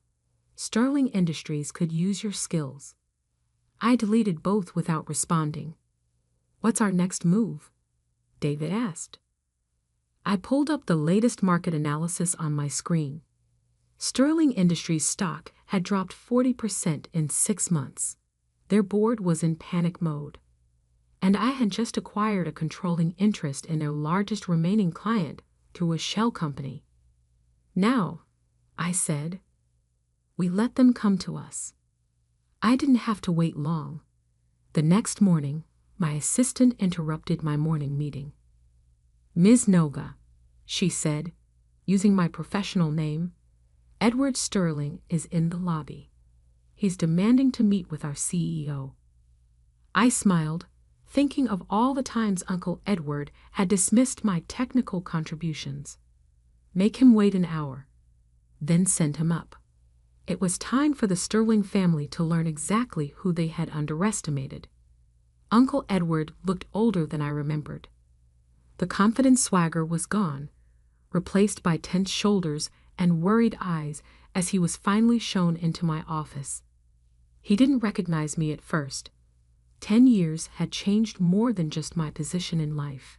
Speaker 2: Sterling Industries could use your skills. I deleted both without responding. What's our next move? David asked. I pulled up the latest market analysis on my screen. Sterling Industries stock had dropped 40% in 6 months. Their board was in panic mode. And I had just acquired a controlling interest in their largest remaining client through a shell company. Now, I said, we let them come to us. I didn't have to wait long. The next morning, my assistant interrupted my morning meeting. Ms. Noga, she said, using my professional name, Edward Sterling is in the lobby. He's demanding to meet with our CEO. I smiled, thinking of all the times Uncle Edward had dismissed my technical contributions. Make him wait an hour, then send him up. It was time for the Sterling family to learn exactly who they had underestimated. Uncle Edward looked older than I remembered. The confident swagger was gone, replaced by tense shoulders and worried eyes as he was finally shown into my office. He didn't recognize me at first. 10 years had changed more than just my position in life.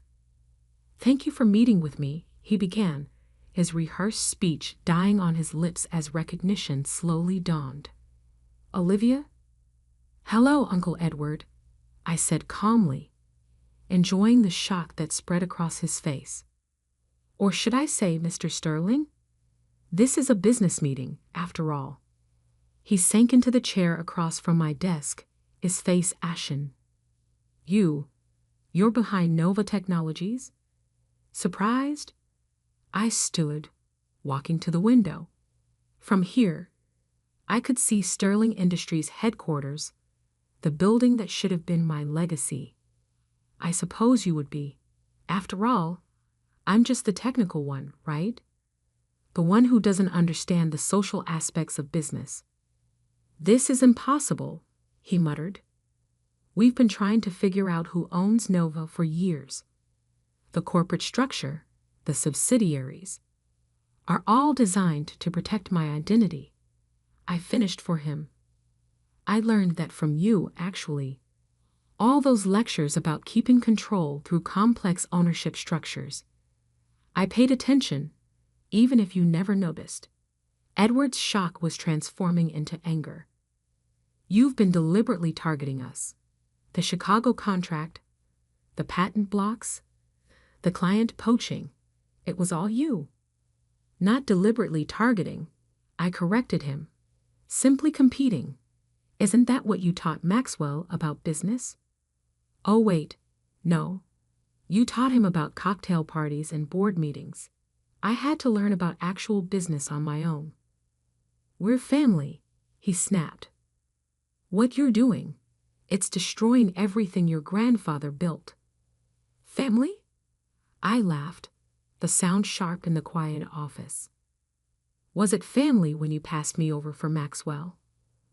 Speaker 2: "Thank you for meeting with me," he began, his rehearsed speech dying on his lips as recognition slowly dawned. "Olivia?" "Hello, Uncle Edward," I said calmly, enjoying the shock that spread across his face. "Or should I say, Mr. Sterling? This is a business meeting, after all." He sank into the chair across from my desk, his face ashen. You're behind Nova Technologies?" Surprised? I stood, walking to the window. From here, I could see Sterling Industries' headquarters, the building that should have been my legacy. "I suppose you would be. After all, I'm just the technical one, right? The one who doesn't understand the social aspects of business." "This is impossible," he muttered. "We've been trying to figure out who owns Nova for years. The corporate structure, the subsidiaries, are all designed to protect my identity." I finished for him. "I learned that from you, actually. All those lectures about keeping control through complex ownership structures. I paid attention, even if you never noticed." Edward's shock was transforming into anger. "You've been deliberately targeting us. The Chicago contract, the patent blocks, the client poaching. It was all you." "Not deliberately targeting," I corrected him. "Simply competing. Isn't that what you taught Maxwell about business?" "Oh wait, no. You taught him about cocktail parties and board meetings. I had to learn about actual business on my own." "We're family," he snapped. "What you're doing, it's destroying everything your grandfather built." "Family?" I laughed, the sound sharp in the quiet office. "Was it family when you passed me over for Maxwell?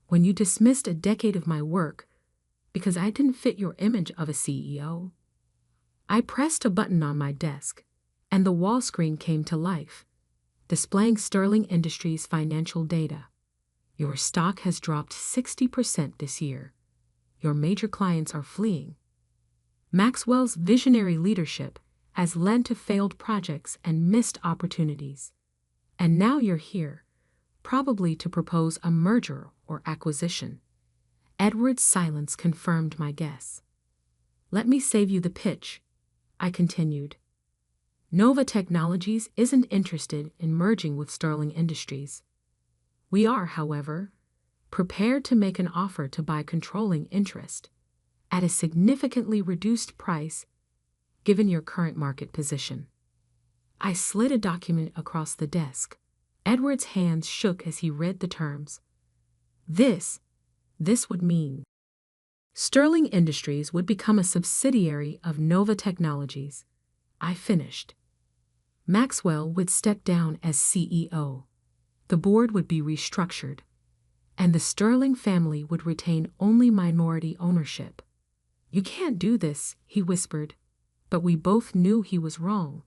Speaker 2: When you dismissed a decade of my work because I didn't fit your image of a CEO?" I pressed a button on my desk, and the wall screen came to life, displaying Sterling Industries' financial data. "Your stock has dropped 60% this year. Your major clients are fleeing. Maxwell's visionary leadership has led to failed projects and missed opportunities. And now you're here, probably to propose a merger or acquisition." Edward's silence confirmed my guess. "Let me save you the pitch," I continued. "Nova Technologies isn't interested in merging with Sterling Industries. We are, however, prepared to make an offer to buy controlling interest at a significantly reduced price given your current market position." I slid a document across the desk. Edward's hands shook as he read the terms. This would mean Sterling Industries would become a subsidiary of Nova Technologies. I finished. Maxwell would step down as CEO. The board would be restructured, and the Sterling family would retain only minority ownership. "You can't do this," he whispered, but we both knew he was wrong.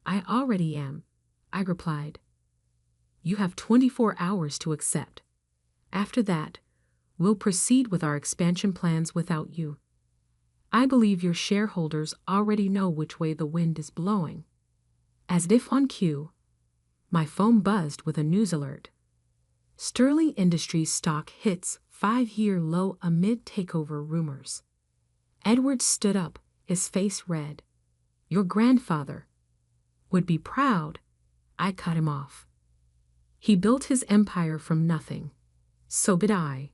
Speaker 2: "I already am," I replied. "You have 24 hours to accept. After that, we'll proceed with our expansion plans without you. I believe your shareholders already know which way the wind is blowing." As if on cue, my phone buzzed with a news alert. "Sterling Industries stock hits 5-year low amid takeover rumors." Edward stood up, his face red. "Your grandfather would be proud." I cut him off. "He built his empire from nothing. So did I.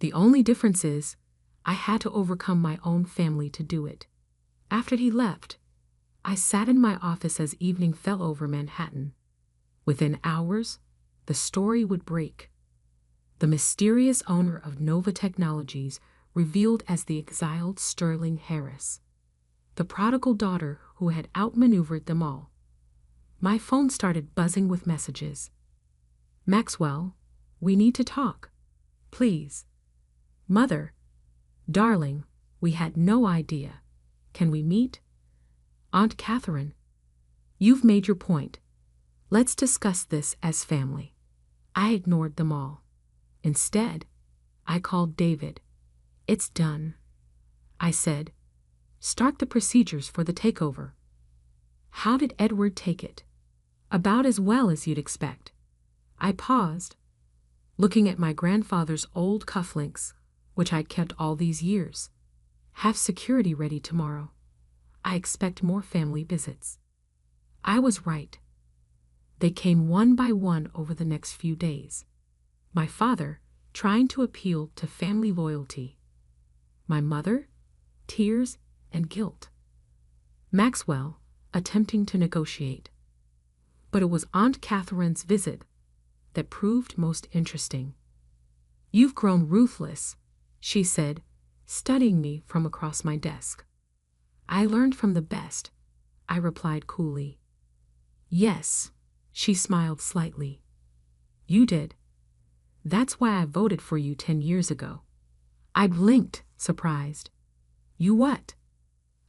Speaker 2: The only difference is I had to overcome my own family to do it." After he left, I sat in my office as evening fell over Manhattan. Within hours, the story would break. The mysterious owner of Nova Technologies revealed as the exiled Sterling Harris, the prodigal daughter who had outmaneuvered them all. My phone started buzzing with messages. "Maxwell, we need to talk. Please. Mother, darling, we had no idea. Can we meet? Aunt Catherine. You've made your point. Let's discuss this as family. I ignored them all. Instead, I called David. It's done, I said. Start the procedures for the takeover. How did Edward take it? About as well as you'd expect. I paused, looking at my grandfather's old cufflinks, which I'd kept all these years. Have security ready tomorrow. I expect more family visits. I was right. They came one by one over the next few days. My father, trying to appeal to family loyalty. My mother, tears and guilt. Maxwell, attempting to negotiate. But it was Aunt Catherine's visit that proved most interesting. You've grown ruthless, she said, studying me from across my desk. I learned from the best, I replied coolly. Yes, she smiled slightly. You did. That's why I voted for you 10 years ago. I blinked, surprised. You what?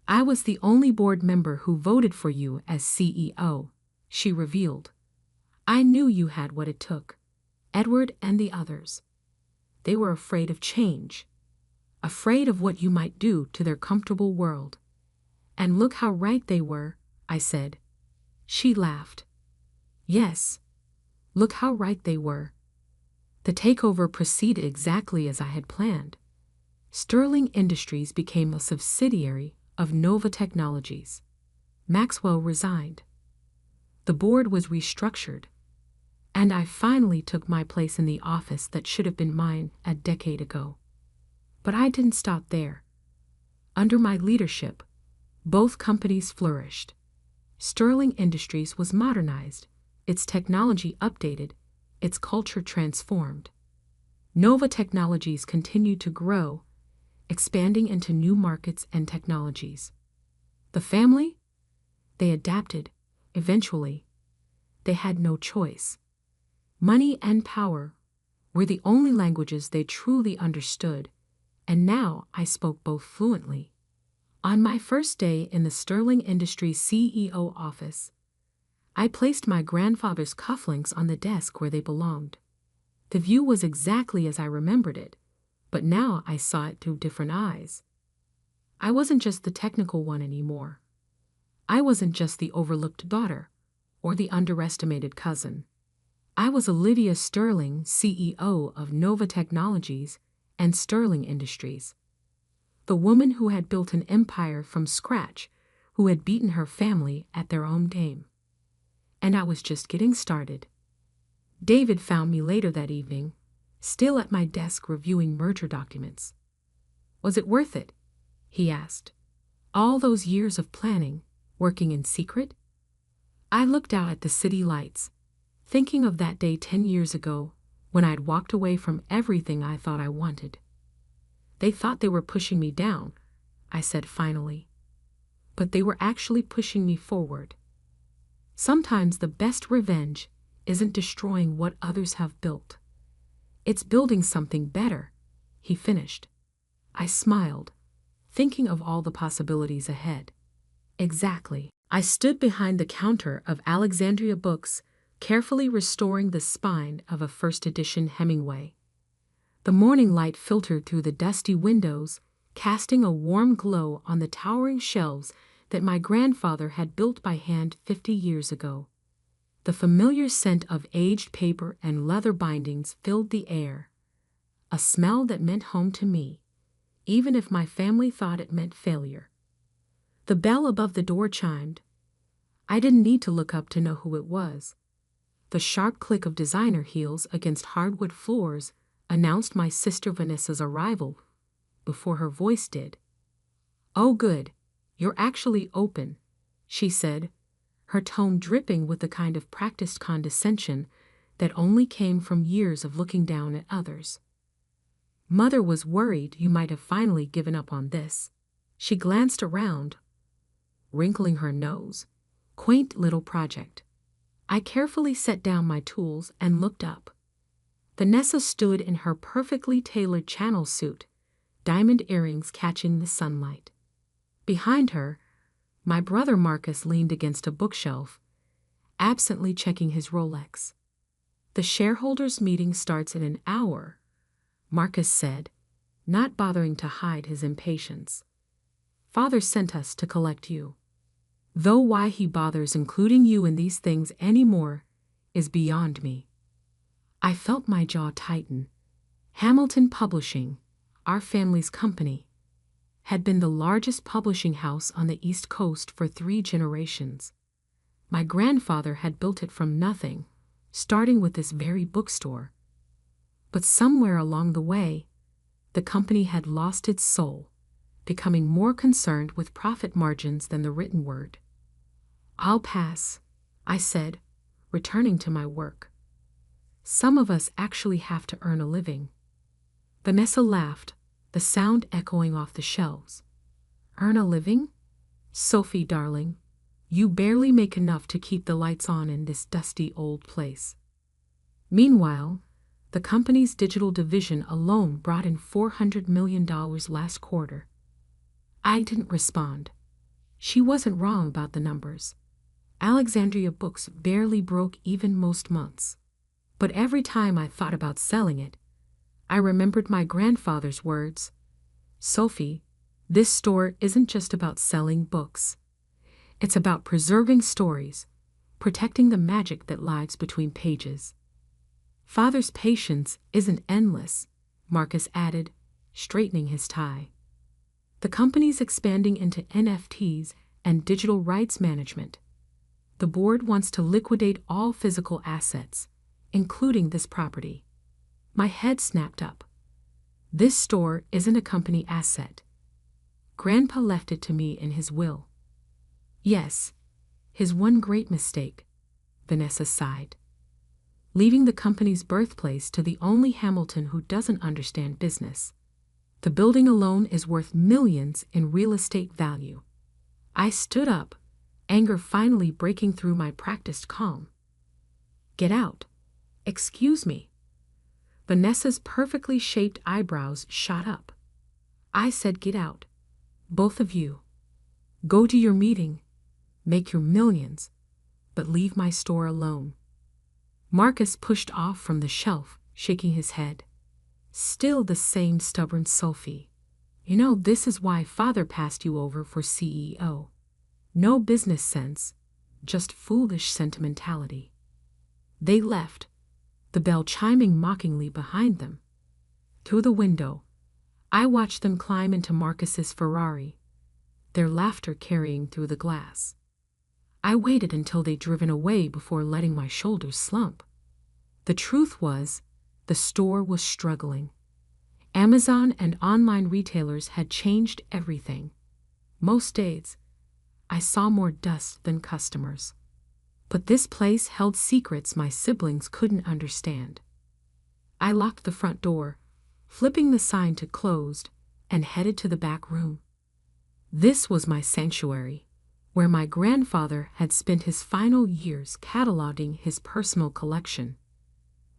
Speaker 2: I was the only board member who voted for you as CEO, she revealed. I knew you had what it took. Edward and the others. They were afraid of change. Afraid of what you might do to their comfortable world. And look how right they were, I said. She laughed. Yes, look how right they were. The takeover proceeded exactly as I had planned. Sterling Industries became a subsidiary of Nova Technologies. Maxwell resigned. The board was restructured, and I finally took my place in the office that should have been mine a decade ago. But I didn't stop there. Under my leadership, both companies flourished. Sterling Industries was modernized, its technology updated, its culture transformed. Nova Technologies continued to grow, expanding into new markets and technologies. The family? They adapted, eventually. They had no choice. Money and power were the only languages they truly understood, and now I spoke both fluently. On my first day in the Sterling Industries CEO office, I placed my grandfather's cufflinks on the desk where they belonged. The view was exactly as I remembered it, but now I saw it through different eyes. I wasn't just the technical one anymore. I wasn't just the overlooked daughter or the underestimated cousin. I was Olivia Sterling, CEO of Nova Technologies and Sterling Industries. The woman who had built an empire from scratch, who had beaten her family at their own game. And I was just getting started. David found me later that evening, still at my desk reviewing merger documents. Was it worth it? He asked. All those years of planning, working in secret? I looked out at the city lights, thinking of that day 10 years ago when I'd walked away from everything I thought I wanted. They thought they were pushing me down, I said finally. But they were actually pushing me forward. Sometimes the best revenge isn't destroying what others have built. It's building something better, he finished. I smiled, thinking of all the possibilities ahead. Exactly. I stood behind the counter of Alexandria Books, carefully restoring the spine of a first edition Hemingway. The morning light filtered through the dusty windows, casting a warm glow on the towering shelves that my grandfather had built by hand 50 years ago. The familiar scent of aged paper and leather bindings filled the air, a smell that meant home to me, even if my family thought it meant failure. The bell above the door chimed. I didn't need to look up to know who it was. The sharp click of designer heels against hardwood floors announced my sister Vanessa's arrival before her voice did. Oh good, you're actually open, she said, her tone dripping with the kind of practiced condescension that only came from years of looking down at others. Mother was worried you might have finally given up on this. She glanced around, wrinkling her nose. Quaint little project. I carefully set down my tools and looked up. Vanessa stood in her perfectly tailored channel suit, diamond earrings catching the sunlight. Behind her, my brother Marcus leaned against a bookshelf, absently checking his Rolex. "The shareholders' meeting starts in an hour," Marcus said, not bothering to hide his impatience. "Father sent us to collect you. Though why he bothers including you in these things anymore is beyond me." I felt my jaw tighten. Hamilton Publishing, our family's company, had been the largest publishing house on the East Coast for 3 generations. My grandfather had built it from nothing, starting with this very bookstore. But somewhere along the way, the company had lost its soul, becoming more concerned with profit margins than the written word. "I'll pass," I said, returning to my work. "Some of us actually have to earn a living." Vanessa laughed, the sound echoing off the shelves. "Earn a living? Sophie, darling, you barely make enough to keep the lights on in this dusty old place." Meanwhile, the company's digital division alone brought in $400 million last quarter. I didn't respond. She wasn't wrong about the numbers. Alexandria Books barely broke even most months. But every time I thought about selling it, I remembered my grandfather's words. "Sophie, this store isn't just about selling books. It's about preserving stories, protecting the magic that lives between pages." "Father's patience isn't endless," Marcus added, straightening his tie. "The company's expanding into NFTs and digital rights management. The board wants to liquidate all physical assets, including this property." My head snapped up. This store isn't a company asset. Grandpa left it to me in his will. "Yes, his one great mistake," Vanessa sighed. "Leaving the company's birthplace to the only Hamilton who doesn't understand business. The building alone is worth millions in real estate value." I stood up, anger finally breaking through my practiced calm. "Get out. Excuse me." Vanessa's perfectly shaped eyebrows shot up. I said, "Get out. Both of you. Go to your meeting. Make your millions. But leave my store alone." Marcus pushed off from the shelf, shaking his head. "Still the same stubborn Sophie. You know, this is why Father passed you over for CEO. No business sense, just foolish sentimentality." They left, the bell chiming mockingly behind them. Through the window, I watched them climb into Marcus's Ferrari, their laughter carrying through the glass. I waited until they'd driven away before letting my shoulders slump. The truth was, the store was struggling. Amazon and online retailers had changed everything. Most days, I saw more dust than customers. But this place held secrets my siblings couldn't understand. I locked the front door, flipping the sign to closed, and headed to the back room. This was my sanctuary, where my grandfather had spent his final years cataloging his personal collection.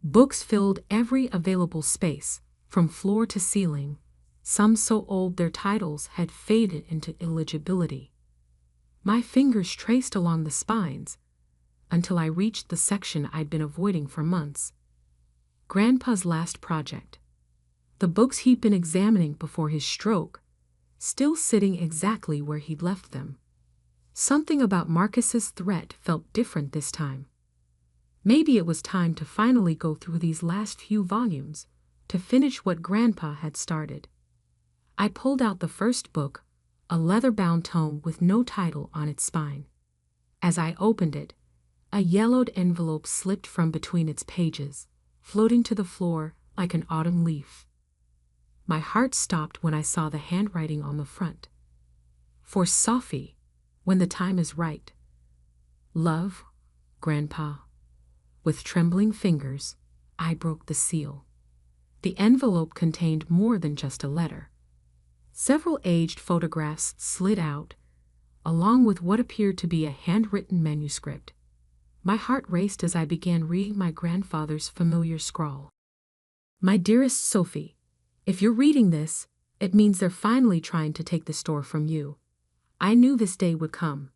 Speaker 2: Books filled every available space, from floor to ceiling, some so old their titles had faded into illegibility. My fingers traced along the spines, until I reached the section I'd been avoiding for months. Grandpa's last project. The books he'd been examining before his stroke, still sitting exactly where he'd left them. Something about Marcus's threat felt different this time. Maybe it was time to finally go through these last few volumes, to finish what Grandpa had started. I pulled out the first book, a leather-bound tome with no title on its spine. As I opened it, a yellowed envelope slipped from between its pages, floating to the floor like an autumn leaf. My heart stopped when I saw the handwriting on the front. "For Sophie, when the time is right. Love, Grandpa." With trembling fingers, I broke the seal. The envelope contained more than just a letter. Several aged photographs slid out, along with what appeared to be a handwritten manuscript. My heart raced as I began reading my grandfather's familiar scrawl. "My dearest Sophie, if you're reading this, it means they're finally trying to take the store from you. I knew this day would come.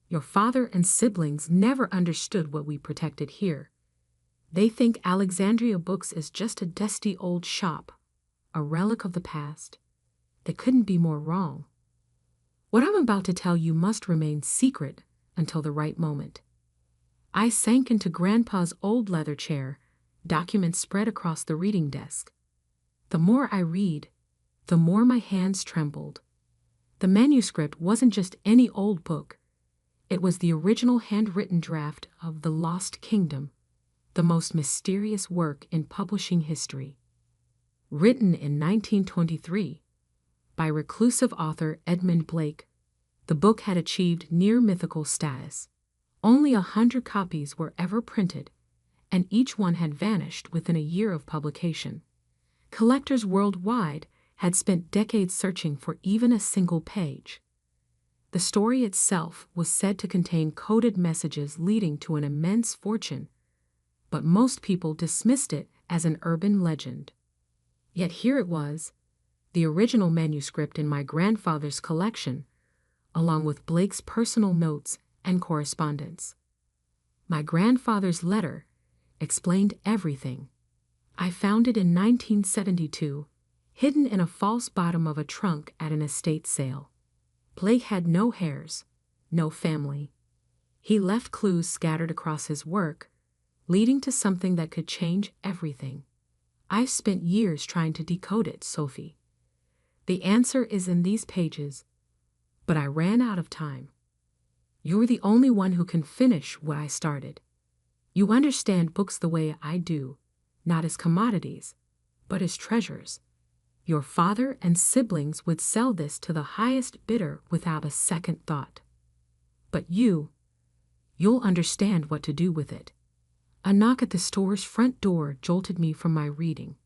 Speaker 2: Your father and siblings never understood what we protected here. They think Alexandria Books is just a dusty old shop, a relic of the past. They couldn't be more wrong. What I'm about to tell you must remain secret until the right moment. I sank into Grandpa's old leather chair, documents spread across the reading desk. The more I read, the more my hands trembled. The manuscript wasn't just any old book. It was the original handwritten draft of The Lost Kingdom, the most mysterious work in publishing history. Written in 1923 by reclusive author Edmund Blake, the book had achieved near-mythical status. Only 100 copies were ever printed, and each one had vanished within a year of publication. Collectors worldwide had spent decades searching for even a single page. The story itself was said to contain coded messages leading to an immense fortune, but most people dismissed it as an urban legend. Yet here it was, the original manuscript in my grandfather's collection, along with Blake's personal notes and correspondence. My grandfather's letter explained everything. I found it in 1972, hidden in a false bottom of a trunk at an estate sale. Blake had no heirs, no family. He left clues scattered across his work, leading to something that could change everything. I've spent years trying to decode it, Sophie. The answer is in these pages, but I ran out of time. You're the only one who can finish what I started. You understand books the way I do, not as commodities, but as treasures. Your father and siblings would sell this to the highest bidder without a second thought. But you'll understand what to do with it. A knock at the store's front door jolted me from my reading.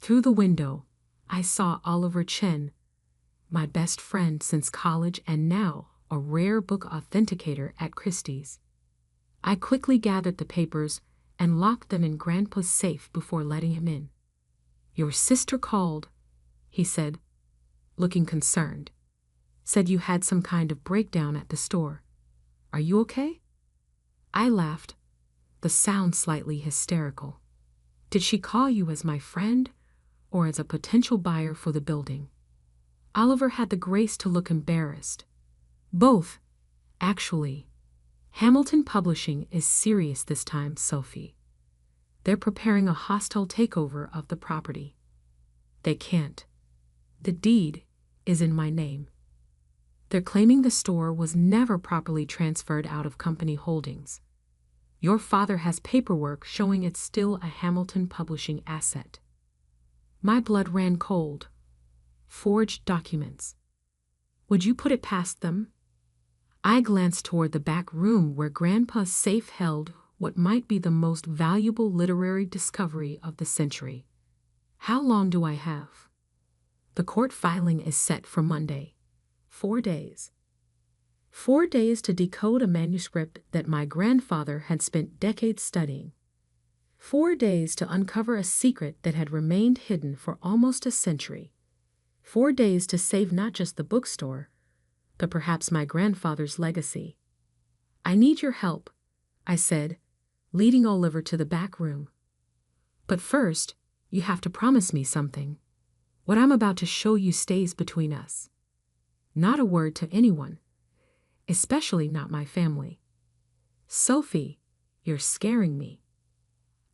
Speaker 2: Through the window, I saw Oliver Chen, my best friend since college and now a rare book authenticator at Christie's. I quickly gathered the papers and locked them in Grandpa's safe before letting him in. Your sister called, he said, looking concerned. Said you had some kind of breakdown at the store. Are you okay? I laughed, the sound slightly hysterical. Did she call you as my friend or as a potential buyer for the building? Oliver had the grace to look embarrassed. Both, actually. Hamilton Publishing is serious this time, Sophie. They're preparing a hostile takeover of the property. They can't. The deed is in my name. They're claiming the store was never properly transferred out of company holdings. Your father has paperwork showing it's still a Hamilton Publishing asset. My blood ran cold. Forged documents. Would you put it past them? I glanced toward the back room where Grandpa's safe held what might be the most valuable literary discovery of the century. How long do I have? The court filing is set for Monday. 4 days. 4 days to decode a manuscript that my grandfather had spent decades studying. 4 days to uncover a secret that had remained hidden for almost a century. 4 days to save not just the bookstore, but perhaps my grandfather's legacy. I need your help, I said, leading Oliver to the back room. But first, you have to promise me something. What I'm about to show you stays between us. Not a word to anyone, especially not my family. Sophie, you're scaring me.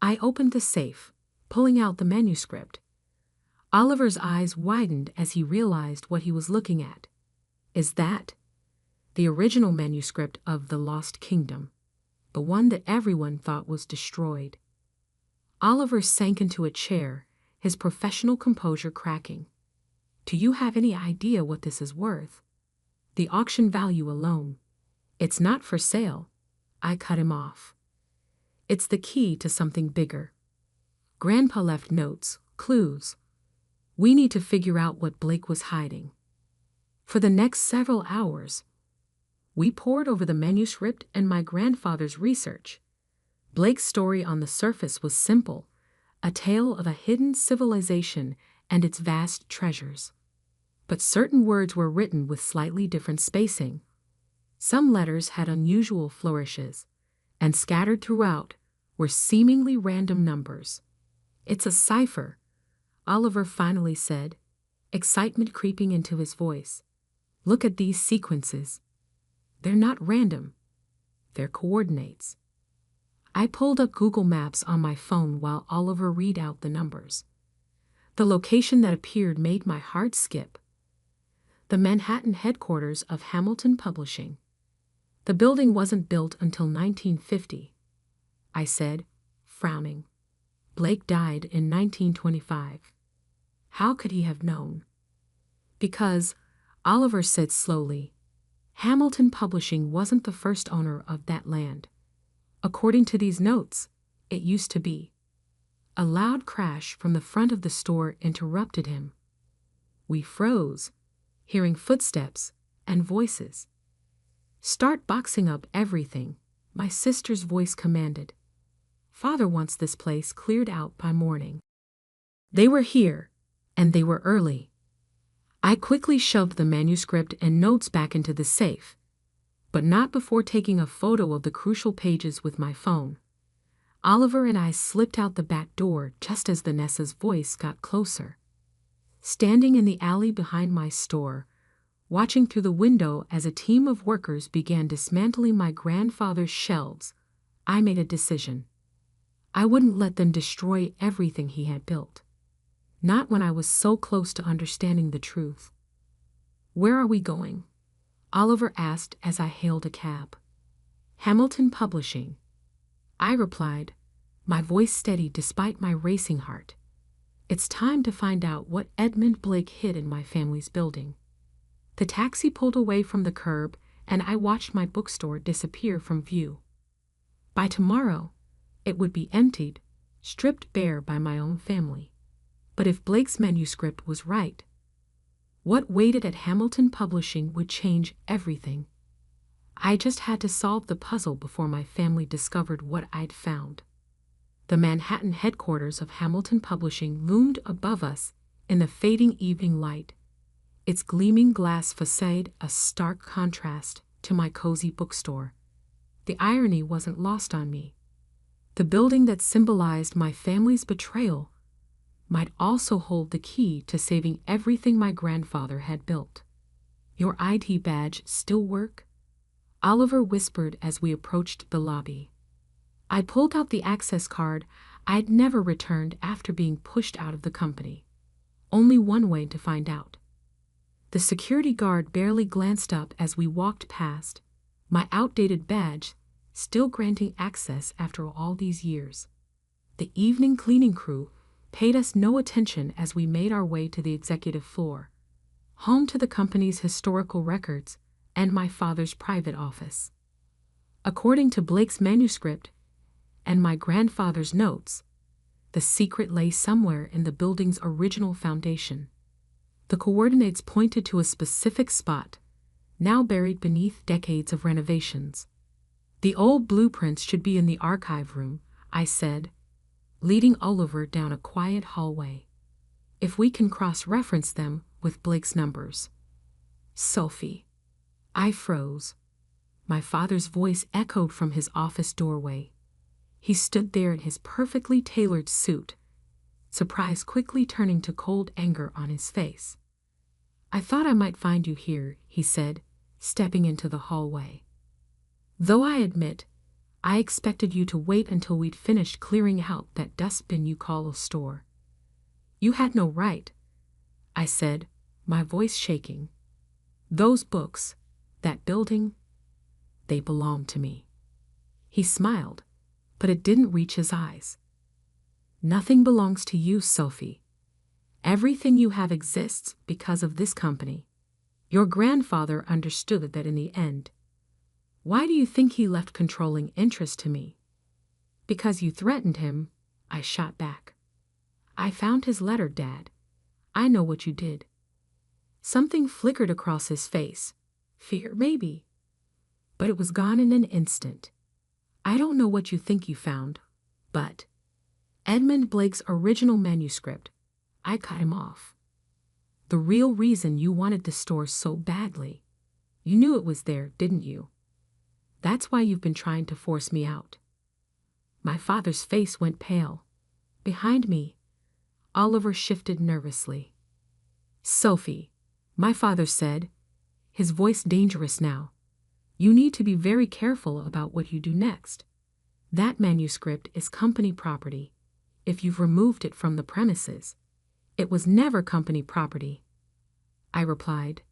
Speaker 2: I opened the safe, pulling out the manuscript. Oliver's eyes widened as he realized what he was looking at. Is that the original manuscript of The Lost Kingdom, the one that everyone thought was destroyed? Oliver sank into a chair, his professional composure cracking. Do you have any idea what this is worth? The auction value alone. It's not for sale. I cut him off. It's the key to something bigger. Grandpa left notes, clues. We need to figure out what Blake was hiding. For the next several hours, we pored over the manuscript and my grandfather's research. Blake's story on the surface was simple, a tale of a hidden civilization and its vast treasures. But certain words were written with slightly different spacing. Some letters had unusual flourishes, and scattered throughout were seemingly random numbers. "It's a cipher," Oliver finally said, excitement creeping into his voice. "Look at these sequences. They're not random. They're coordinates." I pulled up Google Maps on my phone while Oliver read out the numbers. The location that appeared made my heart skip. The Manhattan headquarters of Hamilton Publishing. The building wasn't built until 1950, I said, frowning. Blake died in 1925. How could he have known? Because, Oliver said slowly, Hamilton Publishing wasn't the first owner of that land. According to these notes, it used to be. A loud crash from the front of the store interrupted him. We froze, hearing footsteps and voices. "Start boxing up everything," my sister's voice commanded. "Father wants this place cleared out by morning." They were here, and they were early. I quickly shoved the manuscript and notes back into the safe, but not before taking a photo of the crucial pages with my phone. Oliver and I slipped out the back door just as Vanessa's voice got closer. Standing in the alley behind my store, watching through the window as a team of workers began dismantling my grandfather's shelves, I made a decision. I wouldn't let them destroy everything he had built. Not when I was so close to understanding the truth. "Where are we going?" Oliver asked as I hailed a cab. "Hamilton Publishing," I replied, my voice steady despite my racing heart. "It's time to find out what Edmund Blake hid in my family's building." The taxi pulled away from the curb, and I watched my bookstore disappear from view. By tomorrow, it would be emptied, stripped bare by my own family. But if Blake's manuscript was right, what waited at Hamilton Publishing would change everything. I just had to solve the puzzle before my family discovered what I'd found. The Manhattan headquarters of Hamilton Publishing loomed above us in the fading evening light, its gleaming glass facade a stark contrast to my cozy bookstore. The irony wasn't lost on me. The building that symbolized my family's betrayal might also hold the key to saving everything my grandfather had built. "Your ID badge still work?" Oliver whispered as we approached the lobby. I pulled out the access card I'd never returned after being pushed out of the company. Only one way to find out. The security guard barely glanced up as we walked past, my outdated badge still granting access after all these years. The evening cleaning crew paid us no attention as we made our way to the executive floor, home to the company's historical records and my father's private office. According to Blake's manuscript and my grandfather's notes, the secret lay somewhere in the building's original foundation. The coordinates pointed to a specific spot, now buried beneath decades of renovations. "The old blueprints should be in the archive room," I said, leading Oliver down a quiet hallway. "If we can cross-reference them with Blake's numbers." "Sophie." I froze. My father's voice echoed from his office doorway. He stood there in his perfectly tailored suit, surprise quickly turning to cold anger on his face. "I thought I might find you here," he said, stepping into the hallway. "Though I admit, I expected you to wait until we'd finished clearing out that dustbin you call a store." "You had no right," I said, my voice shaking. "Those books, that building, they belong to me." He smiled, but it didn't reach his eyes. "Nothing belongs to you, Sophie. Everything you have exists because of this company. Your grandfather understood that in the end. Why do you think he left controlling interest to me?" "Because you threatened him," I shot back. "I found his letter, Dad. I know what you did." Something flickered across his face. Fear, maybe. But it was gone in an instant. "I don't know what you think you found, but Edmund Blake's original manuscript, I cut him off. The real reason you wanted the store so badly. You knew it was there, didn't you?" That's why you've been trying to force me out." My father's face went pale. Behind me, Oliver shifted nervously. "Sophie," my father said, his voice dangerous now, "you need to be very careful about what you do next. That manuscript is company property. If you've removed it from the premises, it was never company property." I replied,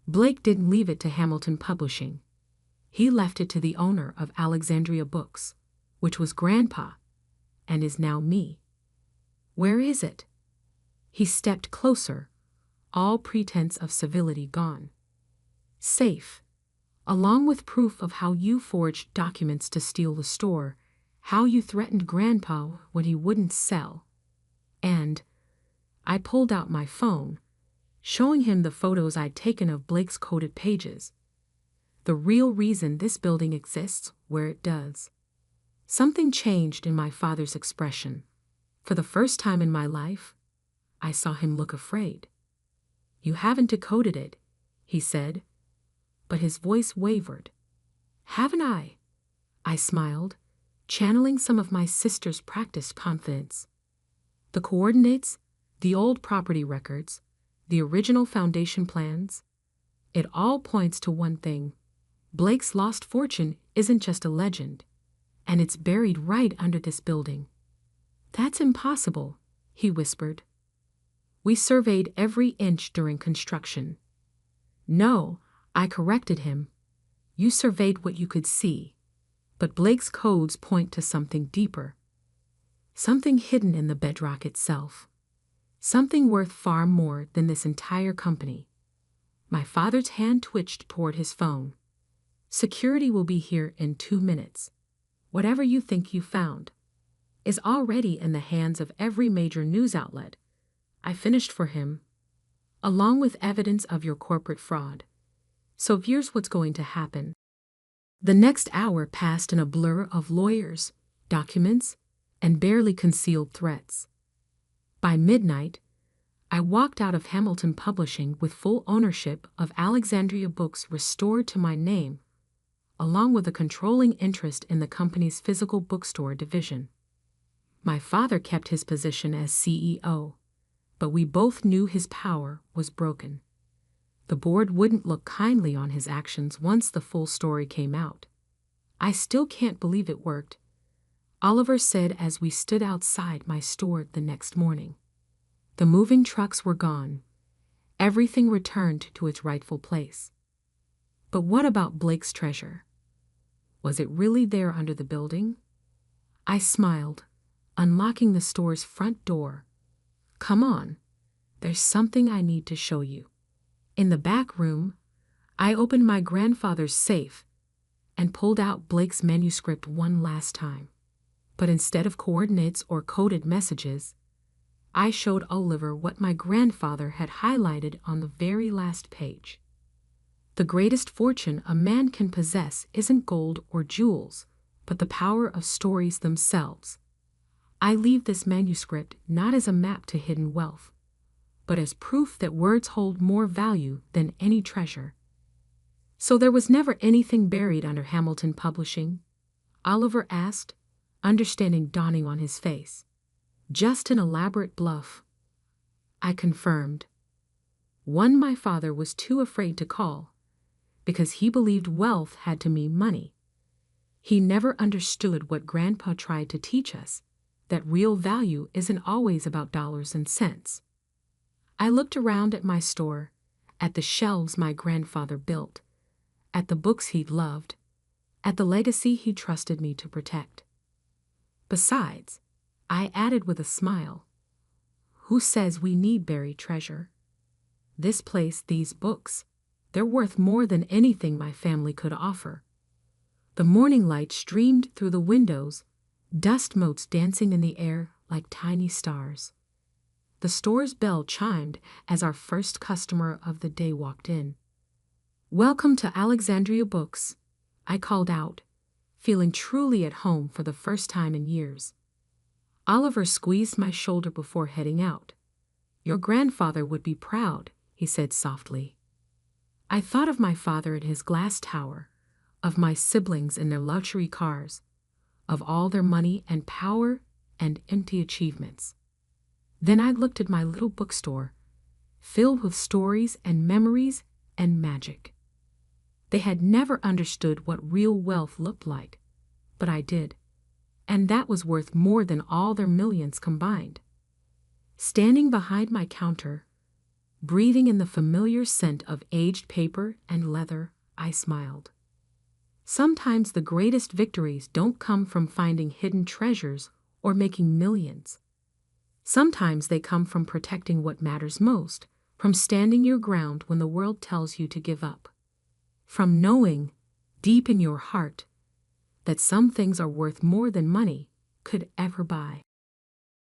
Speaker 2: "Blake didn't leave it to Hamilton Publishing. He left it to the owner of Alexandria Books, which was Grandpa, and is now me." "Where is it?" He stepped closer, all pretense of civility gone. "Safe, along with proof of how you forged documents to steal the store, how you threatened Grandpa when he wouldn't sell, and—" I pulled out my phone, showing him the photos I'd taken of Blake's coded pages. The real reason this building exists where it does. Something changed in my father's expression. For the first time in my life, I saw him look afraid. "You haven't decoded it," he said, but his voice wavered. "Haven't I?" I smiled, channeling some of my sister's practiced confidence. "The coordinates, the old property records, the original foundation plans, it all points to one thing. Blake's lost fortune isn't just a legend, and it's buried right under this building." "That's impossible," he whispered. "We surveyed every inch during construction." "No," I corrected him. "You surveyed what you could see, but Blake's codes point to something deeper. Something hidden in the bedrock itself. Something worth far more than this entire company." My father's hand twitched toward his phone. "Security will be here in 2 minutes. Whatever you think you found is already in the hands of every major news outlet," I finished for him, "along with evidence of your corporate fraud. So here's what's going to happen." The next hour passed in a blur of lawyers, documents, and barely concealed threats. By midnight, I walked out of Hamilton Publishing with full ownership of Alexandria Books restored to my name, along with a controlling interest in the company's physical bookstore division. My father kept his position as CEO, but we both knew his power was broken. The board wouldn't look kindly on his actions once the full story came out. "I still can't believe it worked," Oliver said as we stood outside my store the next morning. The moving trucks were gone. Everything returned to its rightful place. But what about Blake's treasure? Was it really there under the building? I smiled, unlocking the store's front door. "Come on, there's something I need to show you." In the back room, I opened my grandfather's safe and pulled out Blake's manuscript one last time. But instead of coordinates or coded messages, I showed Oliver what my grandfather had highlighted on the very last page. "The greatest fortune a man can possess isn't gold or jewels, but the power of stories themselves. I leave this manuscript not as a map to hidden wealth, but as proof that words hold more value than any treasure." "So there was never anything buried under Hamilton Publishing?" Oliver asked, understanding dawning on his face. "Just an elaborate bluff," I confirmed. "One my father was too afraid to call, because he believed wealth had to mean money. He never understood what Grandpa tried to teach us, that real value isn't always about dollars and cents." I looked around at my store, at the shelves my grandfather built, at the books he'd loved, at the legacy he trusted me to protect. "Besides," I added with a smile, "who says we need buried treasure? This place, these books, they're worth more than anything my family could offer." The morning light streamed through the windows, dust motes dancing in the air like tiny stars. The store's bell chimed as our first customer of the day walked in. "Welcome to Alexandria Books," I called out, feeling truly at home for the first time in years. Oliver squeezed my shoulder before heading out. "Your grandfather would be proud," he said softly. I thought of my father in his glass tower, of my siblings in their luxury cars, of all their money and power and empty achievements. Then I looked at my little bookstore, filled with stories and memories and magic. They had never understood what real wealth looked like, but I did, and that was worth more than all their millions combined. Standing behind my counter, breathing in the familiar scent of aged paper and leather, I smiled. Sometimes the greatest victories don't come from finding hidden treasures or making millions. Sometimes they come from protecting what matters most, from standing your ground when the world tells you to give up, from knowing, deep in your heart, that some things are worth more than money could ever buy.